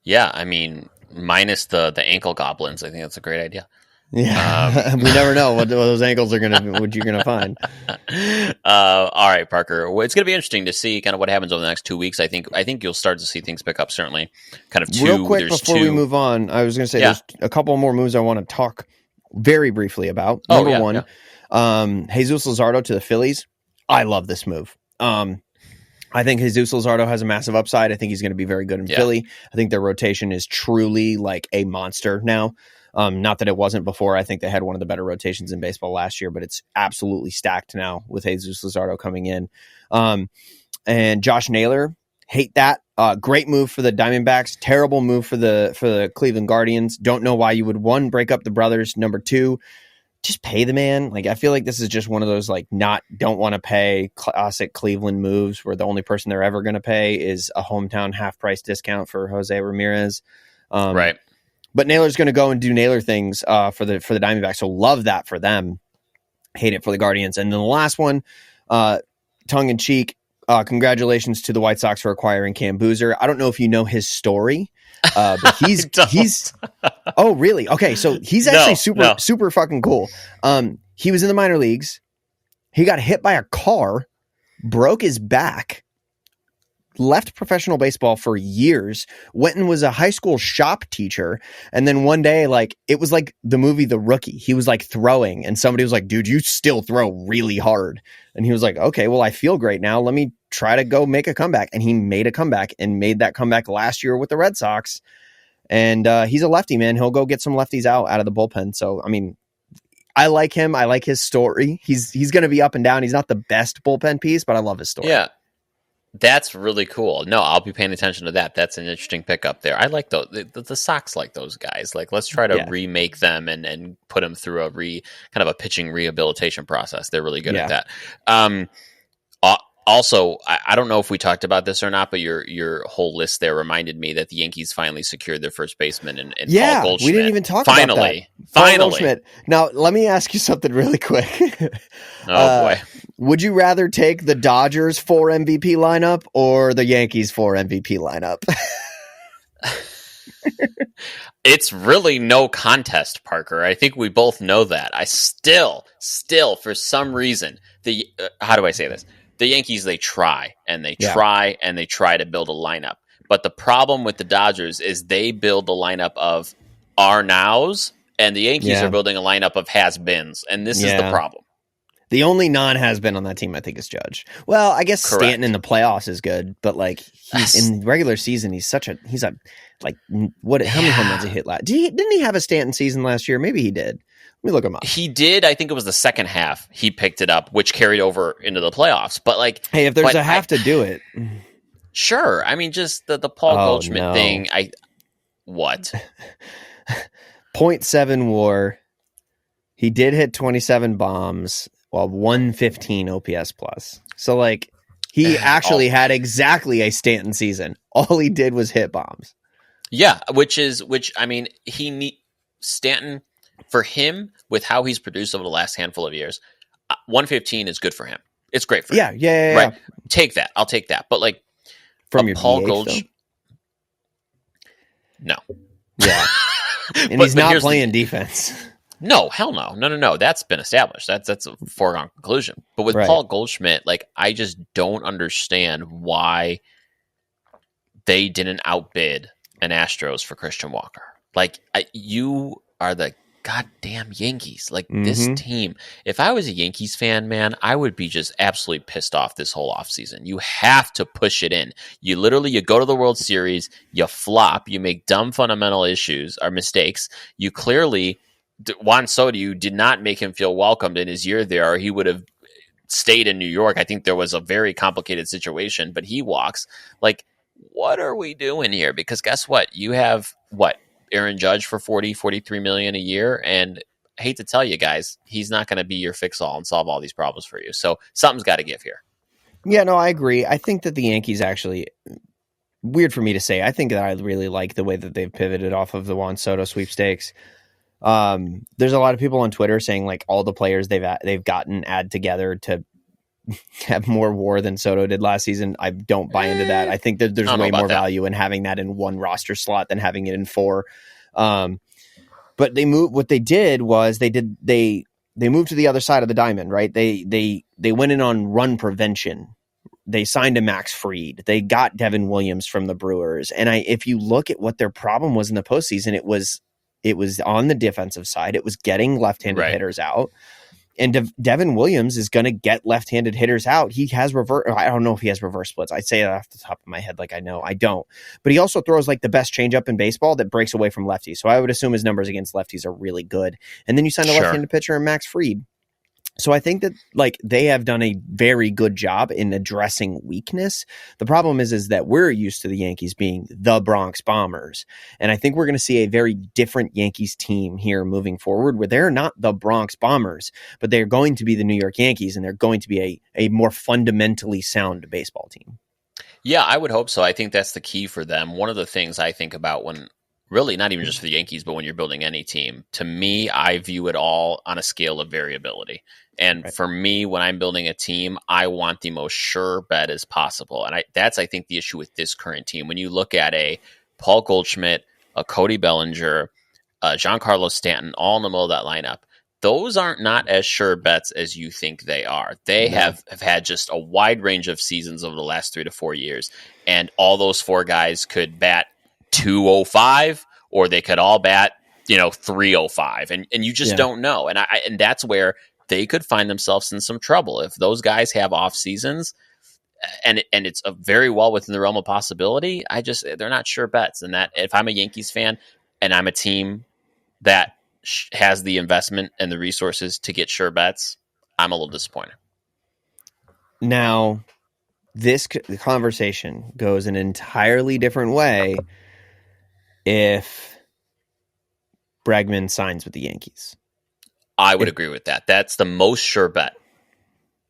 Speaker 1: Yeah, I mean, minus the ankle goblins, I think that's a great idea.
Speaker 2: Yeah, we never know what those ankles are what you're gonna find.
Speaker 1: All right, Parker. Well, it's gonna be interesting to see kind of what happens over the next 2 weeks. I think you'll start to see things pick up. Certainly, kind of
Speaker 2: real quick before we move on. I was gonna say there's a couple more moves I want to talk very briefly about. Number one, Jesus Luzardo to the Phillies. I love this move. I think Jesus Luzardo has a massive upside. I think he's going to be very good in Philly. I think their rotation is truly like a monster now. Not that it wasn't before. I think they had one of the better rotations in baseball last year, but it's absolutely stacked now with Jesus Luzardo coming in. And Josh Naylor, hate that. Great move for the Diamondbacks. Terrible move for the Cleveland Guardians. Don't know why you would, 1, break up the brothers. Number 2, just pay the man. Like, I feel like this is just one of those like don't want to pay classic Cleveland moves where the only person they're ever going to pay is a hometown half price discount for Jose Ramirez.
Speaker 1: Right.
Speaker 2: But Naylor's going to go and do Naylor things for the Diamondbacks. So love that for them. Hate it for the Guardians. And then the last one, tongue in cheek. Congratulations to the White Sox for acquiring Cam Boozer. I don't know if you know his story, but he's oh really? Okay, so he's actually super fucking cool. He was in the minor leagues. He got hit by a car, broke his back, left professional baseball for years, went and was a high school shop teacher. And then one day, like, it was like the movie The Rookie. He was like throwing and somebody was like, dude, you still throw really hard. And he was like, okay, well, I feel great now. Let me try to go make a comeback. And he made a comeback and made that comeback last year with the Red Sox. And he's a lefty, man. He'll go get some lefties out of the bullpen. So, I mean, I like him. I like his story. He's going to be up and down. He's not the best bullpen piece, but I love his story.
Speaker 1: Yeah. That's really cool. No, I'll be paying attention to that. That's an interesting pickup there. I like those. The Sox like those guys. Like, let's try to remake them and put them through a kind of a pitching rehabilitation process. They're really good at that. Also, I don't know if we talked about this or not, but your whole list there reminded me that the Yankees finally secured their first baseman in Paul Goldschmidt.
Speaker 2: We didn't even talk about that. Finally. Now, let me ask you something really quick.
Speaker 1: Oh, boy.
Speaker 2: Would you rather take the Dodgers 4 MVP lineup or the Yankees 4 MVP lineup?
Speaker 1: It's really no contest, Parker. I think we both know that. I still, for some reason, how do I say this? The Yankees, they try and they try and they try to build a lineup. But the problem with the Dodgers is they build a lineup of are nows, and the Yankees are building a lineup of has-beens. And this is the problem.
Speaker 2: The only non-has-been on that team, I think, is Judge. Well, I guess Correct. Stanton in the playoffs is good, but like in regular season, he's how many home runs he hit last? Didn't he have a Stanton season last year? Maybe he did. Let me look him up.
Speaker 1: He did. I think it was the second half he picked it up, which carried over into the playoffs. But like,
Speaker 2: hey, if there's a half to do it,
Speaker 1: sure. I mean, just the Paul Goldschmidt thing. What?
Speaker 2: 0.7 WAR. He did hit 27 bombs. Well, 115 OPS plus. So like, he actually had exactly a Stanton season. All he did was hit bombs.
Speaker 1: Yeah, which I mean, Stanton. For him, with how he's produced over the last handful of years, 115 is good for him. It's great for him.
Speaker 2: Yeah.
Speaker 1: Right. Take that. I'll take that. But like
Speaker 2: from your
Speaker 1: Paul
Speaker 2: DH,
Speaker 1: Goldschmidt, no.
Speaker 2: Yeah, and he's not playing defense.
Speaker 1: No, hell no. That's been established. That's a foregone conclusion. But with Paul Goldschmidt, like, I just don't understand why they didn't outbid an Astros for Christian Walker. Like, you are the goddamn Yankees. Like, this team, if I was a Yankees fan, man, I would be just absolutely pissed off this whole offseason. You have to push it in. You go to the World Series, you flop, you make dumb fundamental issues or mistakes. You clearly Juan Soto did not make him feel welcomed in his year there, or he would have stayed in New York. I think there was a very complicated situation, but he walks. Like, what are we doing here? Because guess what? You have Aaron Judge for 43 million a year, and I hate to tell you guys, he's not going to be your fix-all and solve all these problems for you. So something's got to give here.
Speaker 2: Yeah, no, I agree. I think that the Yankees actually, weird for me to say, I think that I really like the way that they've pivoted off of the Juan Soto sweepstakes. There's a lot of people on Twitter saying like all the players they've gotten add together to have more WAR than Soto did last season. I don't buy into that. I think that there's way more value in having that in one roster slot than having it in four. But what they did was they moved to the other side of the diamond, right? They went in on run prevention. They signed a Max Fried. They got Devin Williams from the Brewers. And if you look at what their problem was in the postseason, it was on the defensive side. It was getting left-handed hitters out. And Devin Williams is going to get left-handed hitters out. He has I don't know if he has reverse splits. I say that off the top of my head like I know. I don't. But he also throws like the best changeup in baseball that breaks away from lefties. So I would assume his numbers against lefties are really good. And then you sign a left-handed pitcher in Max Fried. So I think that like they have done a very good job in addressing weakness. The problem is that we're used to the Yankees being the Bronx Bombers. And I think we're going to see a very different Yankees team here moving forward where they're not the Bronx Bombers, but they're going to be the New York Yankees, and they're going to be a more fundamentally sound baseball team.
Speaker 1: Yeah, I would hope so. I think that's the key for them. One of the things I think about when really not even just for the Yankees, but when you're building any team, to me, I view it all on a scale of variability. And for me, when I'm building a team, I want the most sure bet as possible. And that's, I think, the issue with this current team. When you look at a Paul Goldschmidt, a Cody Bellinger, Giancarlo Stanton, all in the middle of that lineup, those aren't not as sure bets as you think they are. They have had just a wide range of seasons over the last 3 to 4 years. And all those four guys could bat 205, or they could all bat, 305. And you just don't know. And that's where they could find themselves in some trouble if those guys have off seasons, and it's a very well within the realm of possibility. They're not sure bets. And that if I'm a Yankees fan and I'm a team that has the investment and the resources to get sure bets, I'm a little disappointed.
Speaker 2: Now, this conversation goes an entirely different way if Bregman signs with the Yankees.
Speaker 1: I would agree with that. That's the most sure bet.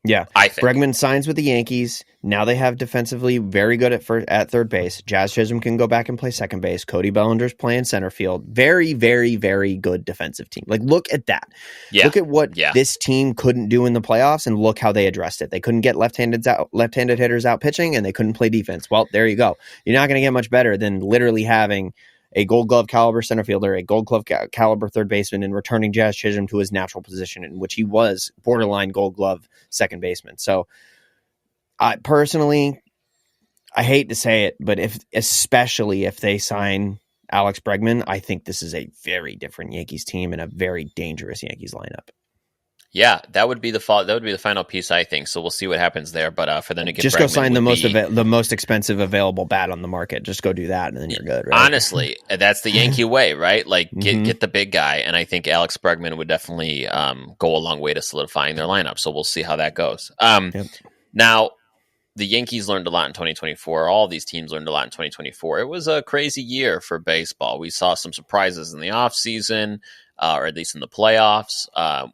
Speaker 2: Yeah,
Speaker 1: I think
Speaker 2: Bregman signs with the Yankees. Now they have defensively very good at third base. Jazz Chisholm can go back and play second base. Cody Bellinger's playing center field. Very, very, very good defensive team. Like, look at that. Yeah. Look at what this team couldn't do in the playoffs, and look how they addressed it. They couldn't get left-handed hitters out pitching, and they couldn't play defense. Well, there you go. You're not going to get much better than literally having a Gold Glove caliber center fielder, a Gold Glove caliber third baseman, and returning Jazz Chisholm to his natural position, in which he was borderline Gold Glove second baseman. So, personally, I hate to say it, but especially if they sign Alex Bregman, I think this is a very different Yankees team and a very dangerous Yankees lineup.
Speaker 1: Yeah, that would be the final piece, I think. So we'll see what happens there. But for them to get
Speaker 2: just
Speaker 1: Bregman
Speaker 2: go sign the most expensive available bat on the market. Just go do that, and then you're good. Right?
Speaker 1: Honestly, that's the Yankee way, right? Like get the big guy, and I think Alex Bregman would definitely go a long way to solidifying their lineup. So we'll see how that goes. Now, the Yankees learned a lot in 2024. All these teams learned a lot in 2024. It was a crazy year for baseball. We saw some surprises in the offseason. Or at least in the playoffs.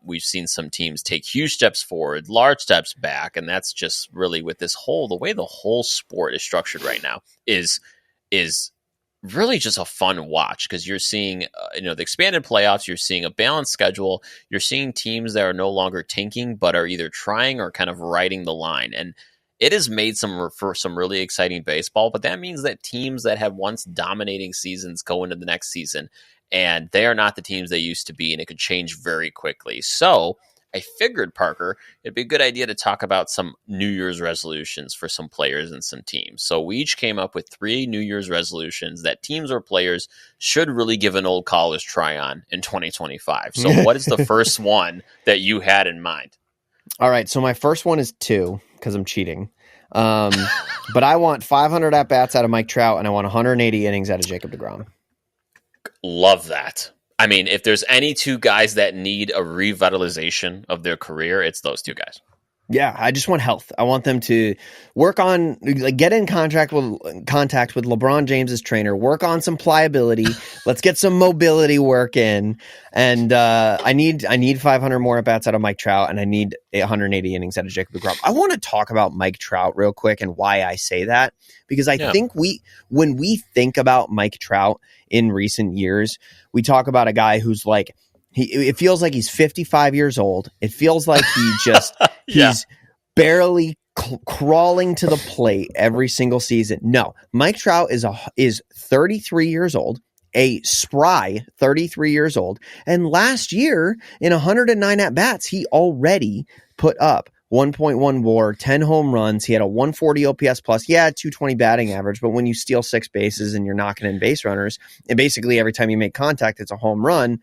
Speaker 1: We've seen some teams take huge steps forward, large steps back, and that's just really with the way the whole sport is structured right now is really just a fun watch, because you're seeing the expanded playoffs, you're seeing a balanced schedule, you're seeing teams that are no longer tanking but are either trying or kind of riding the line, and it has made for some really exciting baseball. But that means that teams that have once dominating seasons go into the next season, and they are not the teams they used to be, and it could change very quickly. So I figured, Parker, it'd be a good idea to talk about some New Year's resolutions for some players and some teams. So we each came up with 3 New Year's resolutions that teams or players should really give an old college try on in 2025. So what is the first one that you had in mind?
Speaker 2: All right, so my first one is 2, because I'm cheating. But I want 500 at-bats out of Mike Trout, and I want 180 innings out of Jacob deGrom.
Speaker 1: Love that. I mean, if there's any two guys that need a revitalization of their career, it's those two guys.
Speaker 2: Yeah, I just want health. I want them to work on, like, get in contact with LeBron James's trainer, work on some pliability. Let's get some mobility work in. And I need 500 more at bats out of Mike Trout, and I need 180 innings out of Jacob deGrom. I want to talk about Mike Trout real quick and why I say that, because I think when we think about Mike Trout in recent years, we talk about a guy who's like, it feels like he's 55 years old. It feels like he's barely crawling to the plate every single season. No, Mike Trout is 33 years old, a spry 33 years old. And last year, in 109 at-bats, he already put up 1.1 WAR, 10 home runs. He had a 140 OPS plus. Yeah, 220 batting average. But when you steal 6 bases and you're knocking in base runners, and basically every time you make contact, it's a home run,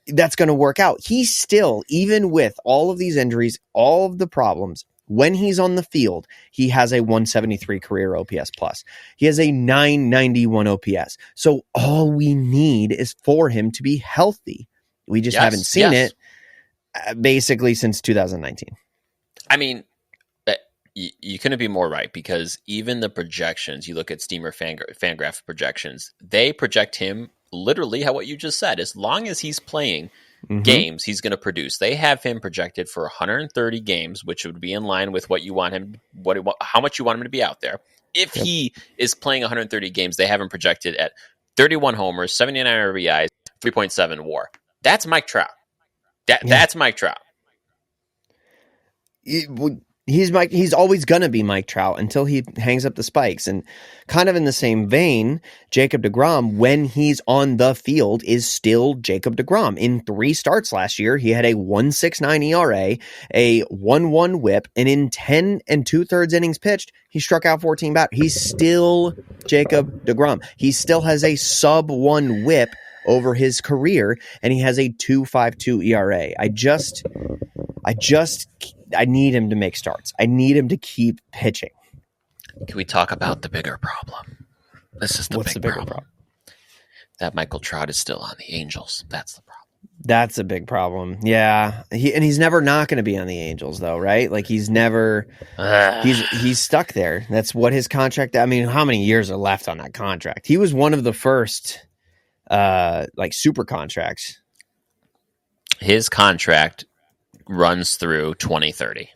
Speaker 2: that's going to work out. He's still, even with all of these injuries, all of the problems, when he's on the field, he has a 173 career OPS plus. He has a 991 OPS. So all we need is for him to be healthy. We just haven't seen it basically since 2019.
Speaker 1: I mean, you couldn't be more right, because even the projections, you look at Steamer Fangraph projections, they project him literally how what you just said. As long as he's playing games, he's going to produce. They have him projected for 130 games, which would be in line with what you want him, how much you want him to be out there. If he is playing 130 games, they have him projected at 31 homers, 79 RBIs, 3.7 WAR. That's Mike Trout. That's Mike Trout.
Speaker 2: He's always going to be Mike Trout until he hangs up the spikes. And kind of in the same vein, Jacob deGrom, when he's on the field, is still Jacob deGrom. In 3 starts last year, he had a 1.69 ERA, a 1.1 whip, and in 10 2/3 innings pitched, he struck out 14 batters. He's still Jacob deGrom. He still has a sub-1 whip over his career, and he has a 2.52 ERA. I need him to make starts. I need him to keep pitching.
Speaker 1: Can we talk about the bigger problem? This is
Speaker 2: What's the bigger problem?
Speaker 1: That Michael Trout is still on the Angels. That's the problem.
Speaker 2: That's a big problem. Yeah. He's never not going to be on the Angels, though, right? Like, he's never he's stuck there. That's what his contract. I mean, how many years are left on that contract? He was one of the first super contracts.
Speaker 1: His contract runs through 2030.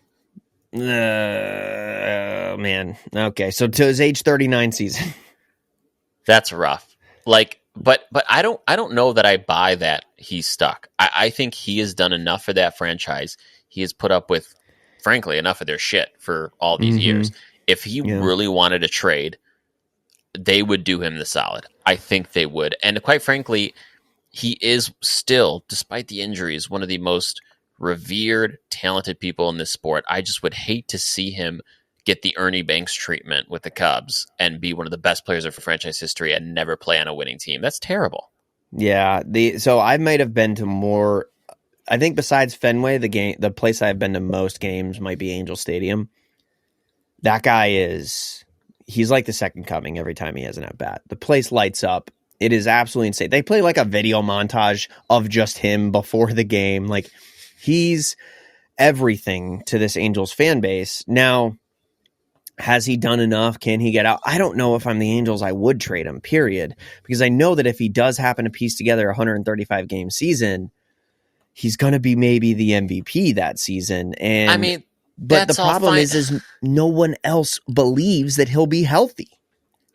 Speaker 2: Man. Okay, so to his age 39 season.
Speaker 1: That's rough. Like, but I don't know that I buy that he's stuck. I think he has done enough for that franchise. He has put up with, frankly, enough of their shit for all these years. If he really wanted to trade, they would do him the solid. I think they would. And quite frankly, he is still, despite the injuries, one of the most revered, talented people in this sport. I just would hate to see him get the Ernie Banks treatment with the Cubs and be one of the best players of franchise history and never play on a winning team. That's terrible.
Speaker 2: Yeah. So I might have been to more. I think besides Fenway, the place I've been to most games might be Angel Stadium. That guy he's like the second coming every time he has an at bat. The place lights up. It is absolutely insane. They play like a video montage of just him before the game. Like, he's everything to this Angels fan base. Now, has he done enough? Can he get out? I don't know. If I'm the Angels, I would trade him, period. Because I know that if he does happen to piece together a 135 game season, he's going to be maybe the MVP that season. And
Speaker 1: I mean,
Speaker 2: but the problem is no one else believes that he'll be healthy.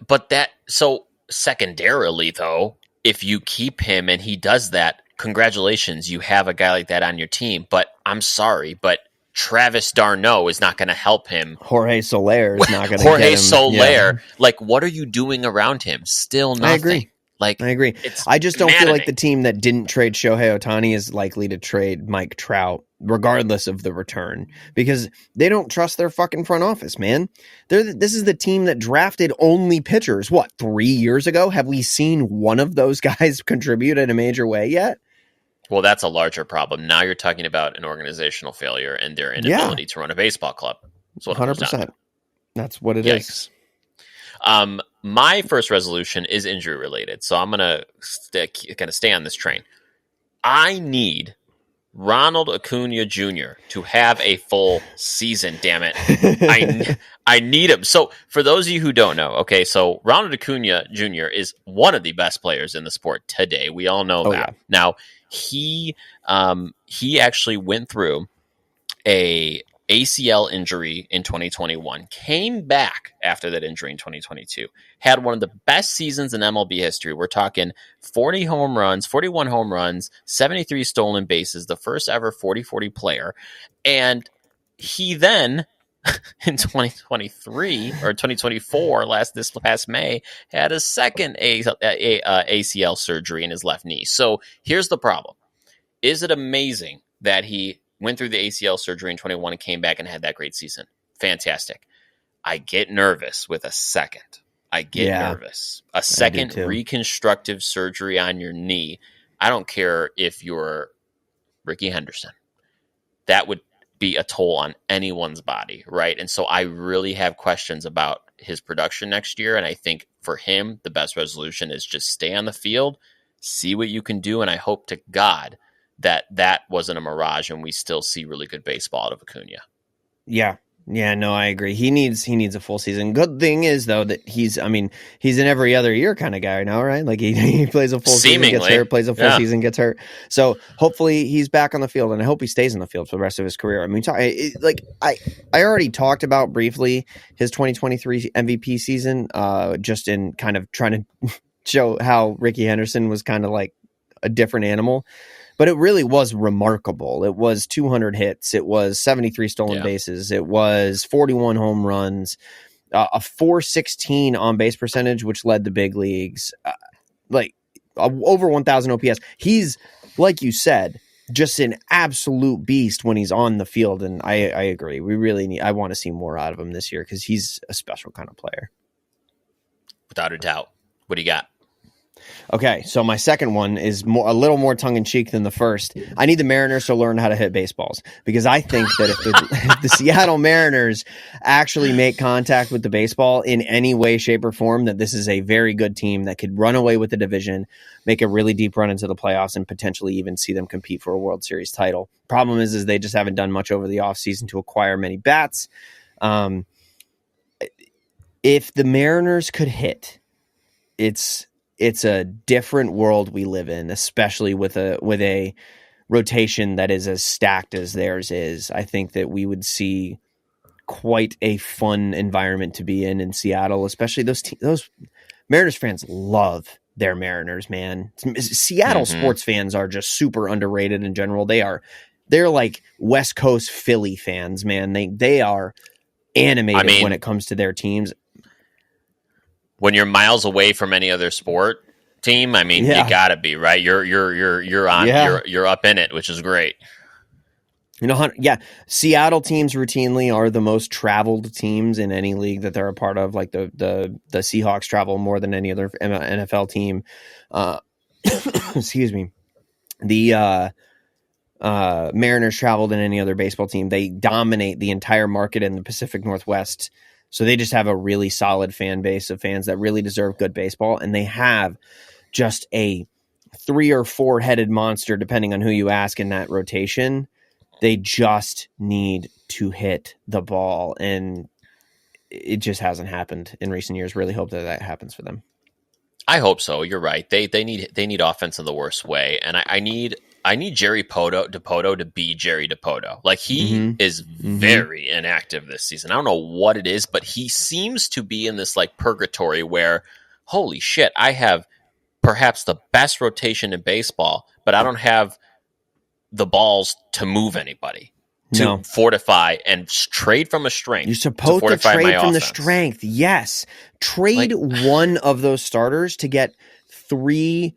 Speaker 1: But so secondarily, though, if you keep him and he does that, congratulations, you have a guy like that on your team. But I'm sorry, but Travis d'Arnaud is not going to help him.
Speaker 2: Jorge Soler is not going to
Speaker 1: Jorge Soler. Like, what are you doing around him? Still nothing. I agree. I
Speaker 2: just don't feel like the team that didn't trade Shohei Ohtani is likely to trade Mike Trout, regardless of the return, because they don't trust their fucking front office, man. This is the team that drafted only pitchers. What, 3 years ago? Have we seen one of those guys contribute in a major way yet?
Speaker 1: Well, that's a larger problem. Now you're talking about an organizational failure and their inability to run a baseball club. That's what
Speaker 2: 100%. That's what it is.
Speaker 1: my first resolution is injury related, so I'm gonna stay on this train. I need Ronald Acuna Jr. to have a full season. Damn it, I need him. So for those of you who don't know, okay, so Ronald Acuna Jr. is one of the best players in the sport today. We all know that. Yeah. Now he actually went through a ACL injury in 2021, came back after that injury in 2022, had one of the best seasons in MLB history. We're talking 41 home runs, 73 stolen bases, the first ever 40-40 player. And he then, in 2023 or 2024, this past May, had a second ACL surgery in his left knee. So here's the problem. Is it amazing that he went through the ACL surgery in 21 and came back and had that great season? Fantastic. I get nervous with a second. I get nervous. A second reconstructive surgery on your knee. I don't care if you're Ricky Henderson. That would be a toll on anyone's body, right? And so I really have questions about his production next year. And I think for him, the best resolution is just stay on the field, see what you can do. And I hope to God that wasn't a mirage and we still see really good baseball out of Acuna.
Speaker 2: Yeah. Yeah, no, I agree. He needs a full season. Good thing is though that he's an every other year kind of guy now, right? Like he plays a full season, gets hurt, plays a full season, gets hurt. So hopefully he's back on the field, and I hope he stays on the field for the rest of his career. I mean, I already talked about briefly his 2023 MVP season, just in kind of trying to show how Ricky Henderson was kind of like a different animal. But it really was remarkable. It was 200 hits. It was 73 stolen bases. It was 41 home runs, a 416 on base percentage, which led the big leagues, over 1,000 OPS. He's, like you said, just an absolute beast when he's on the field. And I agree. I want to see more out of him this year because he's a special kind of player.
Speaker 1: Without a doubt. What do you got?
Speaker 2: Okay, so my second one is a little more tongue-in-cheek than the first. I need the Mariners to learn how to hit baseballs because I think that if the Seattle Mariners actually make contact with the baseball in any way, shape, or form, that this is a very good team that could run away with the division, make a really deep run into the playoffs, and potentially even see them compete for a World Series title. Problem is they just haven't done much over the offseason to acquire many bats. If the Mariners could hit, it's a different world we live in, especially with a rotation that is as stacked as theirs is. I think that we would see quite a fun environment to be in Seattle, especially those Mariners fans love their Mariners, man. Seattle sports fans are just super underrated in general. They're like West Coast Philly fans, man. They are animated when it comes to their teams.
Speaker 1: When you're miles away from any other sport team, you gotta be right. You're on. You're up in it, which is great.
Speaker 2: Seattle teams routinely are the most traveled teams in any league that they're a part of. Like the Seahawks travel more than any other NFL team. Excuse me. The Mariners travel than any other baseball team. They dominate the entire market in the Pacific Northwest. So they just have a really solid fan base of fans that really deserve good baseball. And they have just a 3 or 4 headed monster, depending on who you ask in that rotation. They just need to hit the ball. And it just hasn't happened in recent years. Really hope that happens for them.
Speaker 1: I hope so. You're right. They need offense in the worst way. And I need Jerry Dipoto to be Jerry Dipoto. Like he is very inactive this season. I don't know what it is, but he seems to be in this like purgatory where, holy shit, I have perhaps the best rotation in baseball, but I don't have the balls to move anybody, to fortify and trade from a strength.
Speaker 2: You're supposed to trade from the strength. Yes. Trade one of those starters to get 3,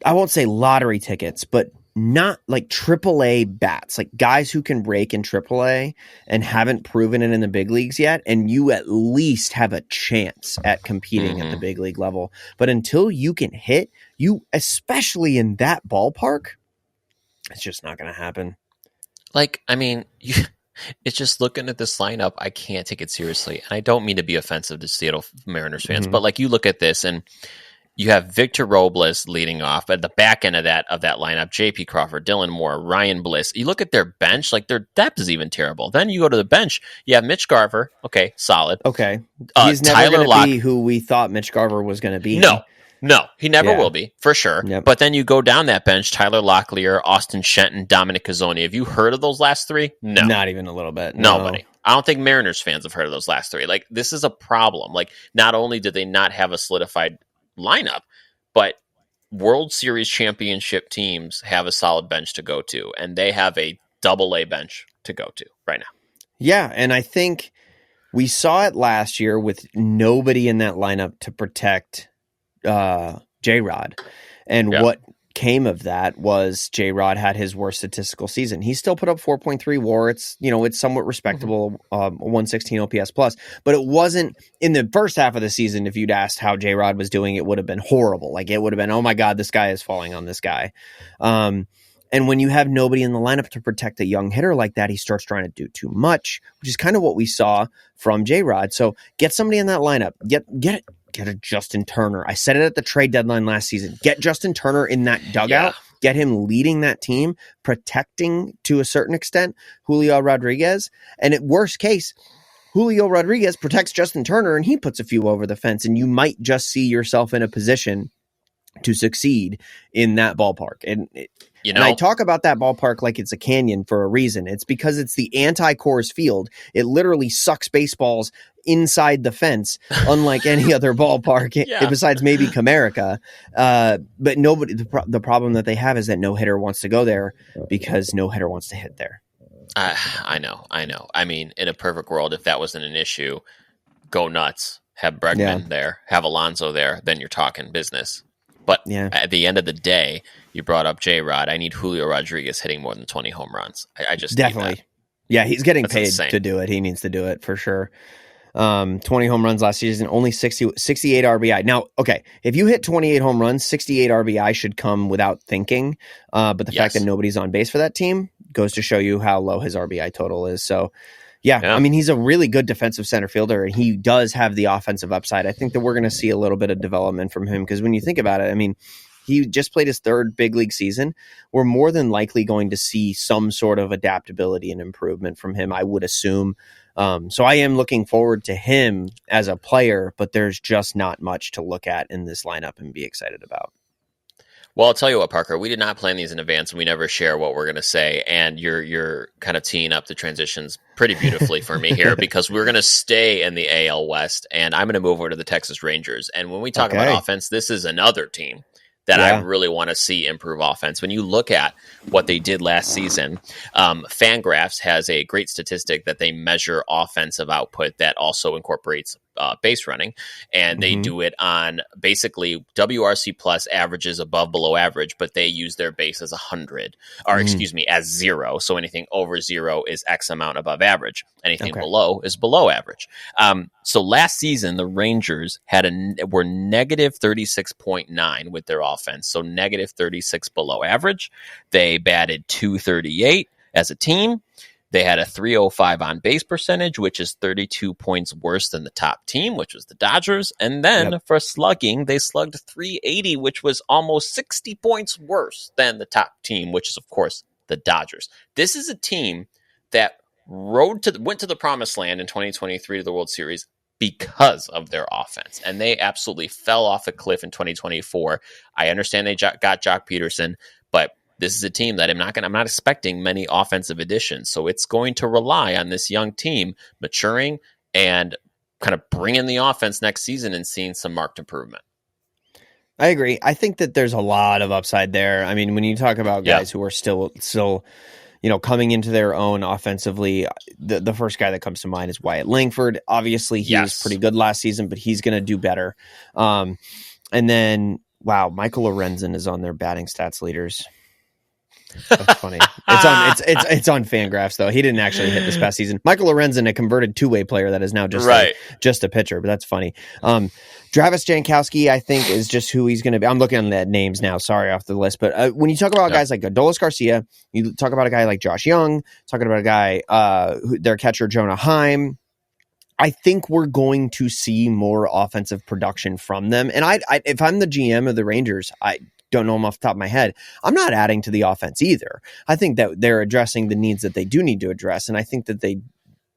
Speaker 2: I won't say lottery tickets, but not like AAA bats, like guys who can break in AAA and haven't proven it in the big leagues yet. And you at least have a chance at competing at the big league level. But until you can hit, especially in that ballpark, it's just not going to happen.
Speaker 1: Like, It's just looking at this lineup, I can't take it seriously. And I don't mean to be offensive to Seattle Mariners fans, but like you look at this and you have Victor Robles leading off at the back end of that lineup, JP Crawford, Dylan Moore, Ryan Bliss. You look at their bench, like their depth is even terrible. Then you go to the bench, you have Mitch Garver. Okay, solid.
Speaker 2: Okay. He's never going to be who we thought Mitch Garver was going to be.
Speaker 1: No, he never will be, for sure.
Speaker 2: Yep.
Speaker 1: But then you go down that bench, Tyler Locklear, Austin Shenton, Dominic Cazzoni. Have you heard of those last three? No.
Speaker 2: Not even a little bit. No.
Speaker 1: Nobody. I don't think Mariners fans have heard of those last three. Like, this is a problem. Like, not only did they not have a solidified lineup, but World Series championship teams have a solid bench to go to, and they have a double-A bench to go to right now.
Speaker 2: Yeah, and I think we saw it last year with nobody in that lineup to protect J-Rod. And what came of that was J-Rod had his worst statistical season. He still put up 4.3 WAR. It's somewhat respectable, 116 OPS plus, but it wasn't in the first half of the season. If you'd asked how J-Rod was doing, it would have been horrible. Like it would have been, oh my God, this guy is falling on this guy. And when you have nobody in the lineup to protect a young hitter like that, he starts trying to do too much, which is kind of what we saw from J-Rod. So get somebody in that lineup, get a Justin Turner. I said it at the trade deadline last season. Get Justin Turner in that dugout. Get him leading that team, protecting to a certain extent Julio Rodriguez. And at worst case, Julio Rodriguez protects Justin Turner and he puts a few over the fence, and you might just see yourself in a position to succeed in that ballpark. And I talk about that ballpark like it's a canyon for a reason. It's because it's the anti-Coors Field. It literally sucks baseballs inside the fence, unlike any other ballpark besides maybe Comerica. But nobody. The problem that they have is that no hitter wants to go there because no hitter wants to hit there.
Speaker 1: I know. I mean, in a perfect world, if that wasn't an issue, go nuts. Have Bregman there, have Alonso there, then you're talking business. But at the end of the day, you brought up J-Rod. I need Julio Rodriguez hitting more than 20 home runs. I just
Speaker 2: definitely.
Speaker 1: Need that.
Speaker 2: Yeah, he's getting paid
Speaker 1: insane.
Speaker 2: to do it. He needs to do it for sure. 20 home runs last season, only 68 RBI. Now, okay, if you hit 28 home runs, 68 RBI should come without thinking. But the fact that nobody's on base for that team goes to show you how low his RBI total is. So, yeah, I mean, he's a really good defensive center fielder, and he does have the offensive upside. I think that we're going to see a little bit of development from him because when you think about it, I mean, he just played his third big league season. We're more than likely going to see some sort of adaptability and improvement from him, I would assume. So I am looking forward to him as a player, but there's just not much to look at in this lineup and be excited about.
Speaker 1: Well, I'll tell you what, Parker, we did not plan these in advance, and we never share what we're going to say, and you're kind of teeing up the transitions pretty beautifully for me here because we're going to stay in the AL West, and I'm going to move over to the Texas Rangers. And when we talk about offense, this is another team that I really want to see improve offense. When you look at what they did last season, Fangraphs has a great statistic that they measure offensive output that also incorporates base running, and they do it on basically WRC plus averages above below average, but they use their base as 100, or excuse me, as 0. So anything over 0 is X amount above average. Anything below is below average. So last season, the Rangers were negative 36.9 with their offense, so negative 36 below average. They batted .238 as a team. They had a .305 on base percentage, which is 32 points worse than the top team, which was the Dodgers. And then for slugging, they slugged .380, which was almost 60 points worse than the top team, which is, of course, the Dodgers. This is a team that went to the promised land in 2023 to the World Series because of their offense. And they absolutely fell off a cliff in 2024. I understand they got Jock Peterson, but this is a team that I'm not expecting many offensive additions. So it's going to rely on this young team maturing and kind of bringing the offense next season and seeing some marked improvement.
Speaker 2: I agree. I think that there's a lot of upside there. I mean, when you talk about guys who are still, coming into their own offensively, the first guy that comes to mind is Wyatt Langford. Obviously, he was pretty good last season, but he's going to do better. And then, Michael Lorenzen is on their batting stats leaders. That's funny. It's on Fangraphs though. He didn't actually hit this past season. Michael Lorenzen, a converted two-way player that is now just a pitcher, but that's funny. Travis Jankowski, I think, is just who he's going to be. I'm looking at names now. Sorry, off the list, but when you talk about guys like Adolis Garcia, you talk about a guy like Josh Young, talking about a guy their catcher Jonah Heim. I think we're going to see more offensive production from them. And I if I'm the GM of the Rangers, I don't know them off the top of my head, I'm not adding to the offense either. I think that they're addressing the needs that they do need to address. And I think that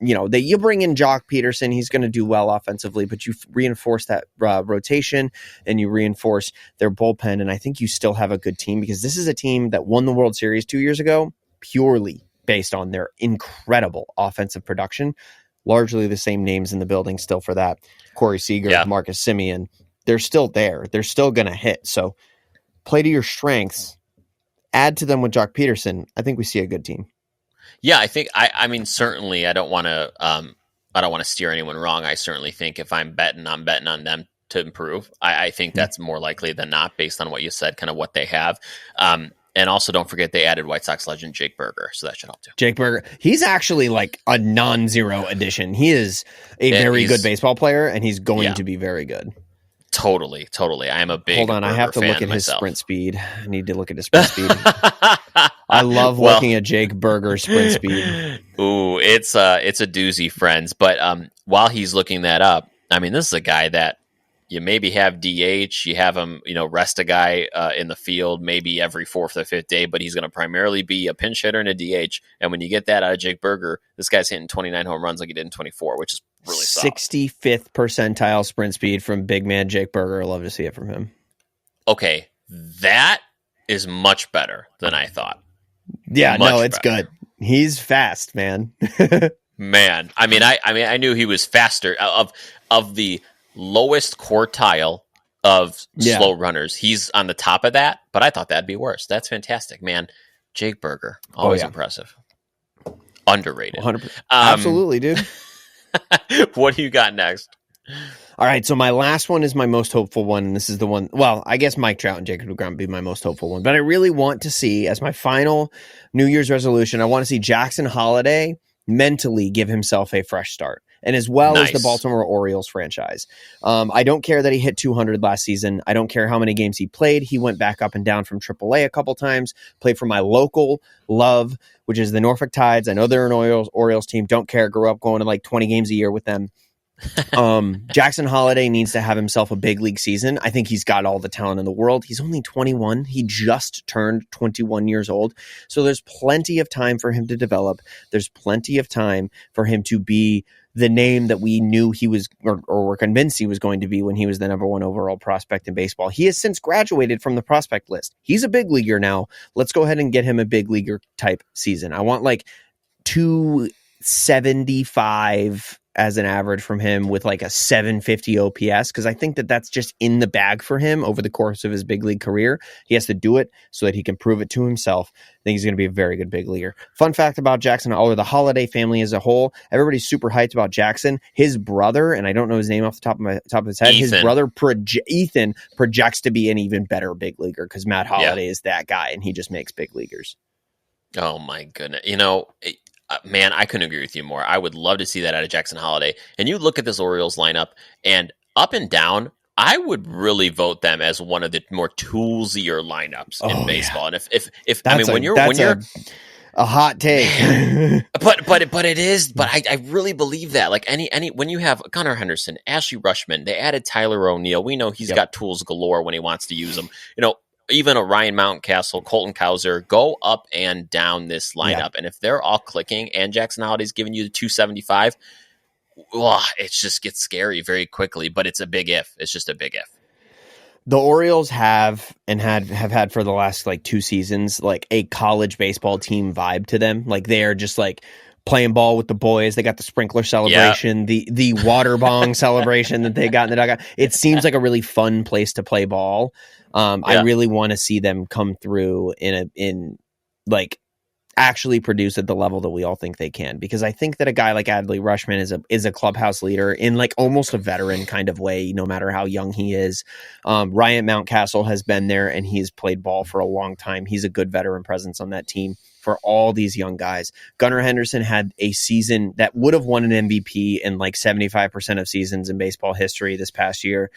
Speaker 2: you bring in Jock Peterson, he's going to do well offensively, but you reinforce that rotation and you reinforce their bullpen. And I think you still have a good team, because this is a team that won the World Series 2 years ago purely based on their incredible offensive production. Largely the same names in the building still for that. Corey Seager, Marcus Semien, they're still there. They're still going to hit. So play to your strengths, add to them with Jock Peterson. I think we see a good team.
Speaker 1: Yeah, I think I mean certainly I don't want to steer anyone wrong. I certainly think if I'm betting on them to improve. I think that's more likely than not based on what you said, kind of what they have. And also don't forget they added White Sox legend Jake Berger, so that should help too.
Speaker 2: Jake Berger, he's actually like a non-zero addition. He is a very good baseball player, and he's going to be very good.
Speaker 1: Totally. I am a big.
Speaker 2: Hold on,
Speaker 1: Berger
Speaker 2: I have to look at
Speaker 1: myself.
Speaker 2: His sprint speed. I need to look at his sprint speed. I love looking at Jake Berger's sprint speed.
Speaker 1: Ooh, it's a doozy, friends. But while he's looking that up, I mean, this is a guy that you maybe have DH, you have him, rest a guy in the field maybe every fourth or fifth day, but he's going to primarily be a pinch hitter and a DH. And when you get that out of Jake Berger, this guy's hitting 29 home runs like he did in 24, which is really solid.
Speaker 2: 65th percentile sprint speed from big man Jake Berger. I love to see it from him.
Speaker 1: Okay, that is much better than I thought.
Speaker 2: Yeah, it's good. He's fast, man.
Speaker 1: Man, I knew he was faster of the lowest quartile of slow runners. He's on the top of that, but I thought that'd be worse. That's fantastic, man. Jake Berger, always impressive. Underrated.
Speaker 2: 100%. Absolutely, dude.
Speaker 1: What do you got next?
Speaker 2: All right, so my last one is my most hopeful one, and this is the one, well, I guess Mike Trout and Jacob deGrom would be my most hopeful one, but I really want to see, as my final New Year's resolution, I want to see Jackson Holliday mentally give himself a fresh start, and as well as the Baltimore Orioles franchise. I don't care that he hit 200 last season. I don't care how many games he played. He went back up and down from AAA a couple times, played for my local love, which is the Norfolk Tides. I know they're an Orioles team. Don't care. Grew up going to like 20 games a year with them. Jackson Holliday needs to have himself a big league season. I think he's got all the talent in the world. He's only 21. He just turned 21 years old. So there's plenty of time for him to develop. There's plenty of time for him to be the name that we knew he was, or were convinced he was going to be when he was the number one overall prospect in baseball. He has since graduated from the prospect list. He's a big leaguer now. Let's go ahead and get him a big leaguer type season. I want like 275 as an average from him with like a 750 OPS, because I think that that's just in the bag for him over the course of his big league career. He has to do it so that he can prove it to himself. I think he's going to be a very good big leaguer. Fun fact about Jackson, or the Holliday family as a whole, everybody's super hyped about Jackson. His brother, and I don't know his name off the top of his head,
Speaker 1: Ethan.
Speaker 2: His brother Ethan projects to be an even better big leaguer, because Matt Holliday is that guy, and he just makes big leaguers.
Speaker 1: Oh my goodness. Man, I couldn't agree with you more. I would love to see that out of Jackson Holliday. And you look at this Orioles lineup, and up and down, I would really vote them as one of the more toolsier lineups in baseball. Yeah. And if I mean, when you're
Speaker 2: a hot take,
Speaker 1: but it is. But I really believe that. Like any when you have Gunnar Henderson, Ashley Rutschman, they added Tyler O'Neill. We know he's got tools galore when he wants to use them. Even a Ryan Mountcastle, Colton Cowser, go up and down this lineup. Yeah. And if they're all clicking and Jackson Holliday's giving you the 275, it just gets scary very quickly. But it's a big if. It's just a big if.
Speaker 2: The Orioles have had for the last like 2 seasons like a college baseball team vibe to them. Like they are just like playing ball with the boys. They got the sprinkler celebration, the water bong celebration that they got in the dugout. It seems like a really fun place to play ball. I really want to see them come through in like actually produce at the level that we all think they can. Because I think that a guy like Adley Rutschman is a clubhouse leader in like almost a veteran kind of way, no matter how young he is. Ryan Mountcastle has been there and he's played ball for a long time. He's a good veteran presence on that team for all these young guys. Gunnar Henderson had a season that would have won an MVP in like 75% of seasons in baseball history this past year.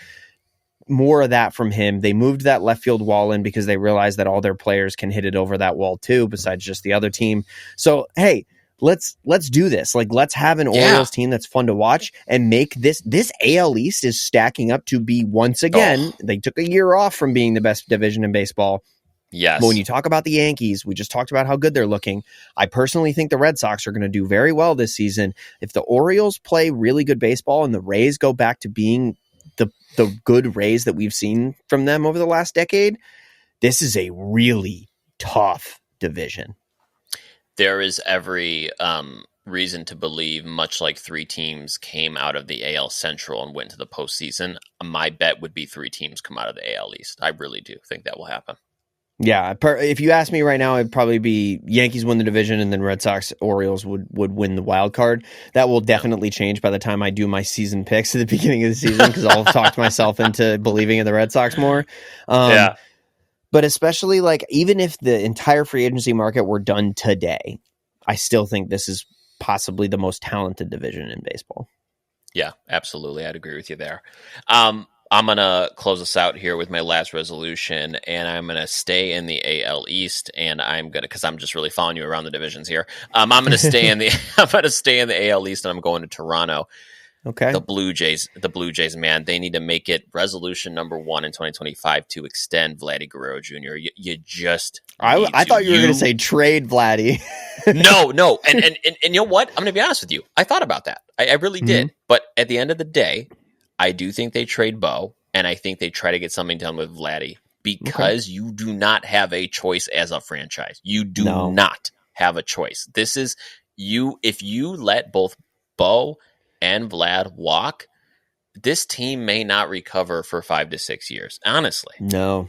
Speaker 2: More of that from him. They moved that left field wall in because they realized that all their players can hit it over that wall too, besides just the other team. So, hey, let's do this. Like, let's have an Orioles team that's fun to watch and make this AL East is stacking up to be once again. They took a year off from being the best division in baseball.
Speaker 1: Yes.
Speaker 2: But when you talk about the Yankees, we just talked about how good they're looking. I personally think the Red Sox are going to do very well this season. If the Orioles play really good baseball and the Rays go back to being the good Rays that we've seen from them over the last decade, this is a really tough division.
Speaker 1: There is every reason to believe, much like 3 teams came out of the AL Central and went to the postseason, my bet would be 3 teams come out of the AL East. I really do think that will happen.
Speaker 2: Yeah, if you ask me right now, it'd probably be Yankees win the division and then Red Sox, Orioles would win the wild card. That will definitely change by the time I do my season picks at the beginning of the season because I'll have talked myself into believing in the Red Sox more. But especially like even if the entire free agency market were done today, I still think this is possibly the most talented division in baseball.
Speaker 1: Yeah, absolutely. I'd agree with you there. I'm going to close us out here with my last resolution, and I'm going to stay in the AL East, and I'm going to, because I'm just really following you around the divisions here. I'm going to stay in the AL East, and I'm going to Toronto.
Speaker 2: Okay.
Speaker 1: The Blue Jays, man, they need to make it resolution number 1 in 2025 to extend Vladdy Jr. You just,
Speaker 2: I thought you were going to say trade Vladdy.
Speaker 1: No. And you know what? I'm going to be honest with you. I thought about that. I really did. But at the end of the day, I do think they trade Bo, and I think they try to get something done with Vladdy because you do not have a choice as a franchise. You do not have a choice. This is you. If you let both Bo and Vlad walk, this team may not recover for 5 to 6 years. Honestly,
Speaker 2: no,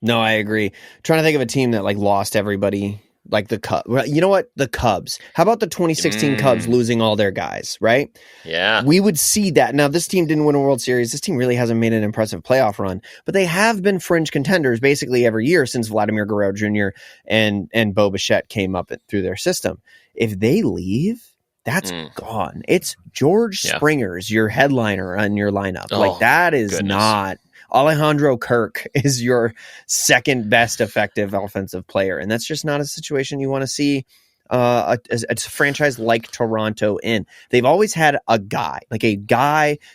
Speaker 2: I agree. I'm trying to think of a team that like lost everybody. Like the Cubs. You know what? The Cubs. How about the 2016 Cubs losing all their guys, right?
Speaker 1: Yeah.
Speaker 2: We would see that. Now, this team didn't win a World Series. This team really hasn't made an impressive playoff run, but they have been fringe contenders basically every year since Vladimir Guerrero Jr. and Bo Bichette came up through their system. If they leave, that's gone. It's George Springer's your headliner on your lineup. Like that is not... Alejandro Kirk is your second best effective offensive player. And that's just not a situation you want to see a franchise like Toronto in. They've always had a guy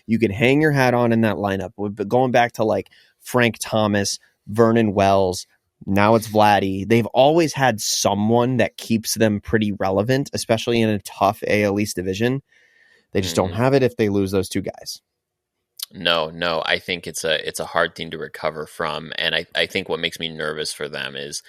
Speaker 2: you can hang your hat on in that lineup. But going back to like Frank Thomas, Vernon Wells, now it's Vladdy. They've always had someone that keeps them pretty relevant, especially in a tough AL East division. They just don't have it if they lose those 2 guys.
Speaker 1: No. I think it's a hard thing to recover from. And I think what makes me nervous for them is,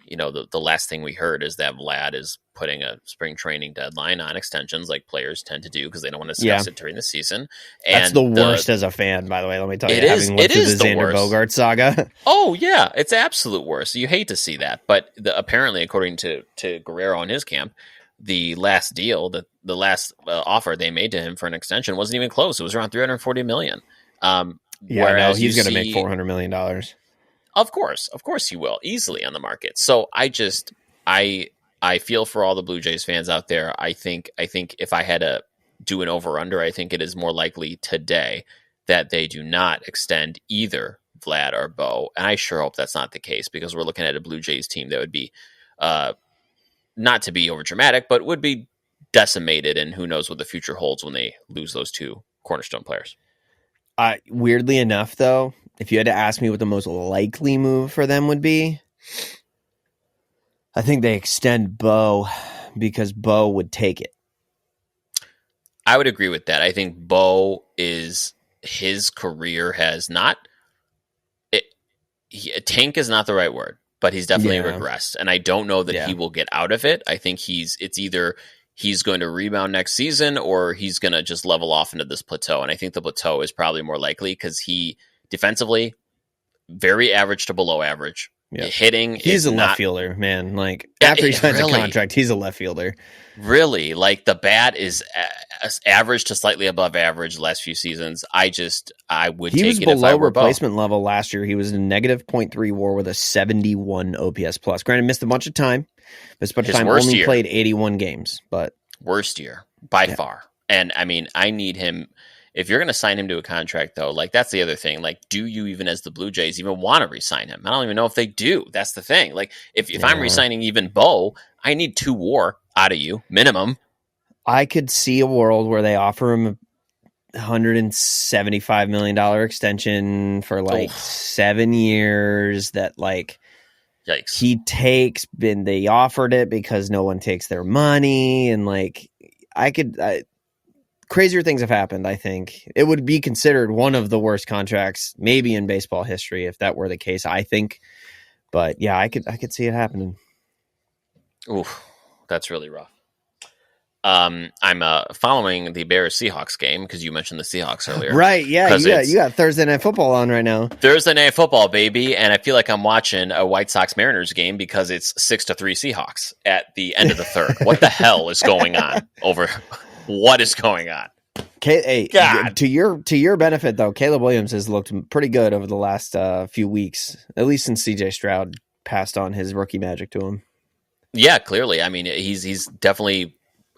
Speaker 1: the last thing we heard is that Vlad is putting a spring training deadline on extensions like players tend to do because they don't want to discuss it during the season. And
Speaker 2: that's the worst as a fan, by the way. Let me tell you, having
Speaker 1: looked
Speaker 2: through the Xander Bogaerts saga.
Speaker 1: Oh, yeah. It's absolute worst. You hate to see that. But apparently, according to Guerrero and his camp, the last deal, the last offer they made to him for an extension wasn't even close. It was around $340 million.
Speaker 2: Whereas he's going to make $400 million.
Speaker 1: Of course he will, easily on the market. So I feel for all the Blue Jays fans out there. I think if I had to do an over-under, I think it is more likely today that they do not extend either Vlad or Bo. And I sure hope that's not the case because we're looking at a Blue Jays team that would be not to be overdramatic, but would be decimated, and who knows what the future holds when they lose those 2 cornerstone players.
Speaker 2: Weirdly enough, though, if you had to ask me what the most likely move for them would be, I think they extend Bo because Bo would take it.
Speaker 1: I would agree with that. I think Bo his career has not... tank is not the right word, but he's definitely regressed. And I don't know that he will get out of it. I think it's either he's going to rebound next season or he's going to just level off into this plateau. And I think the plateau is probably more likely because he defensively, very average to below average, hitting.
Speaker 2: He's a left fielder, man. Like after he signs a contract, he's a left fielder.
Speaker 1: Really, like the bat is average to slightly above average the last few seasons. I would take it if I were Bo. He was below
Speaker 2: replacement level last year. He was in negative .3 WAR with a 71 OPS plus. Granted, missed a bunch of time. Only played 81 games, but
Speaker 1: worst year by far. And I mean, I need him. If you're going to sign him to a contract, though, like that's the other thing. Like, do you even, as the Blue Jays, even want to re-sign him? I don't even know if they do. That's the thing. Like, if I'm re-signing even Bo, I need 2 WAR out of you minimum.
Speaker 2: I could see a world where they offer him a $175 million extension for like 7 years. That like,
Speaker 1: yikes,
Speaker 2: he takes. And they offered it because no one takes their money, and like, crazier things have happened. I think it would be considered one of the worst contracts maybe in baseball history if that were the case, I think. But yeah, I could see it happening.
Speaker 1: Oof, that's really rough. I'm following the Bears Seahawks game because you mentioned the Seahawks earlier.
Speaker 2: Right, yeah, you got Thursday Night Football on right now.
Speaker 1: Thursday Night Football, baby, and I feel like I'm watching a White Sox Mariners game because it's 6-3 Seahawks at the end of the third. What the hell is going on What is going on?
Speaker 2: God. To your benefit, though, Caleb Williams has looked pretty good over the last few weeks, at least since C.J. Stroud passed on his rookie magic to him.
Speaker 1: Yeah, clearly. I mean, he's definitely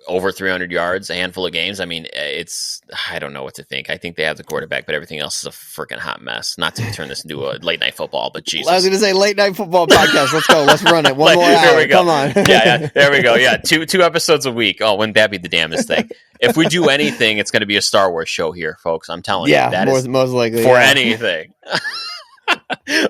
Speaker 1: over 300 yards, a handful of games. I mean, I don't know what to think. I think they have the quarterback, but everything else is a freaking hot mess. Not to turn this into a late night football, but Jesus.
Speaker 2: I was going to say late night football podcast. Let's go. Let's run it. One more hour.
Speaker 1: There we go.
Speaker 2: Come on.
Speaker 1: Yeah, there we go. Yeah, two episodes a week. Oh, wouldn't that be the damnedest thing? If we do anything, it's going to be a Star Wars show here, folks. I'm telling you. That is most likely. For anything.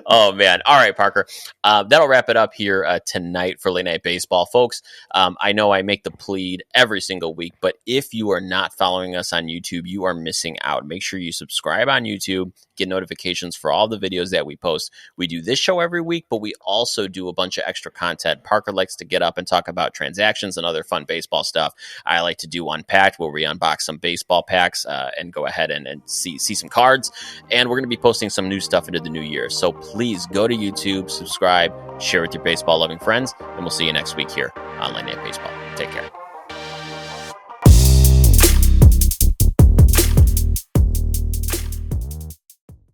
Speaker 1: Oh, man. All right, Parker. That'll wrap it up here tonight for Late Night Baseball. Folks, I know I make the plead every single week, but if you are not following us on YouTube, you are missing out. Make sure you subscribe on YouTube, get notifications for all the videos that we post. We do this show every week, but we also do a bunch of extra content. Parker likes to get up and talk about transactions and other fun baseball stuff. I like to do Unpacked, where we unbox some baseball packs and go ahead and see some cards. And we're going to be posting some new stuff into the new year. So please go to YouTube, subscribe, share with your baseball-loving friends, and we'll see you next week here on Late Night Baseball. Take care.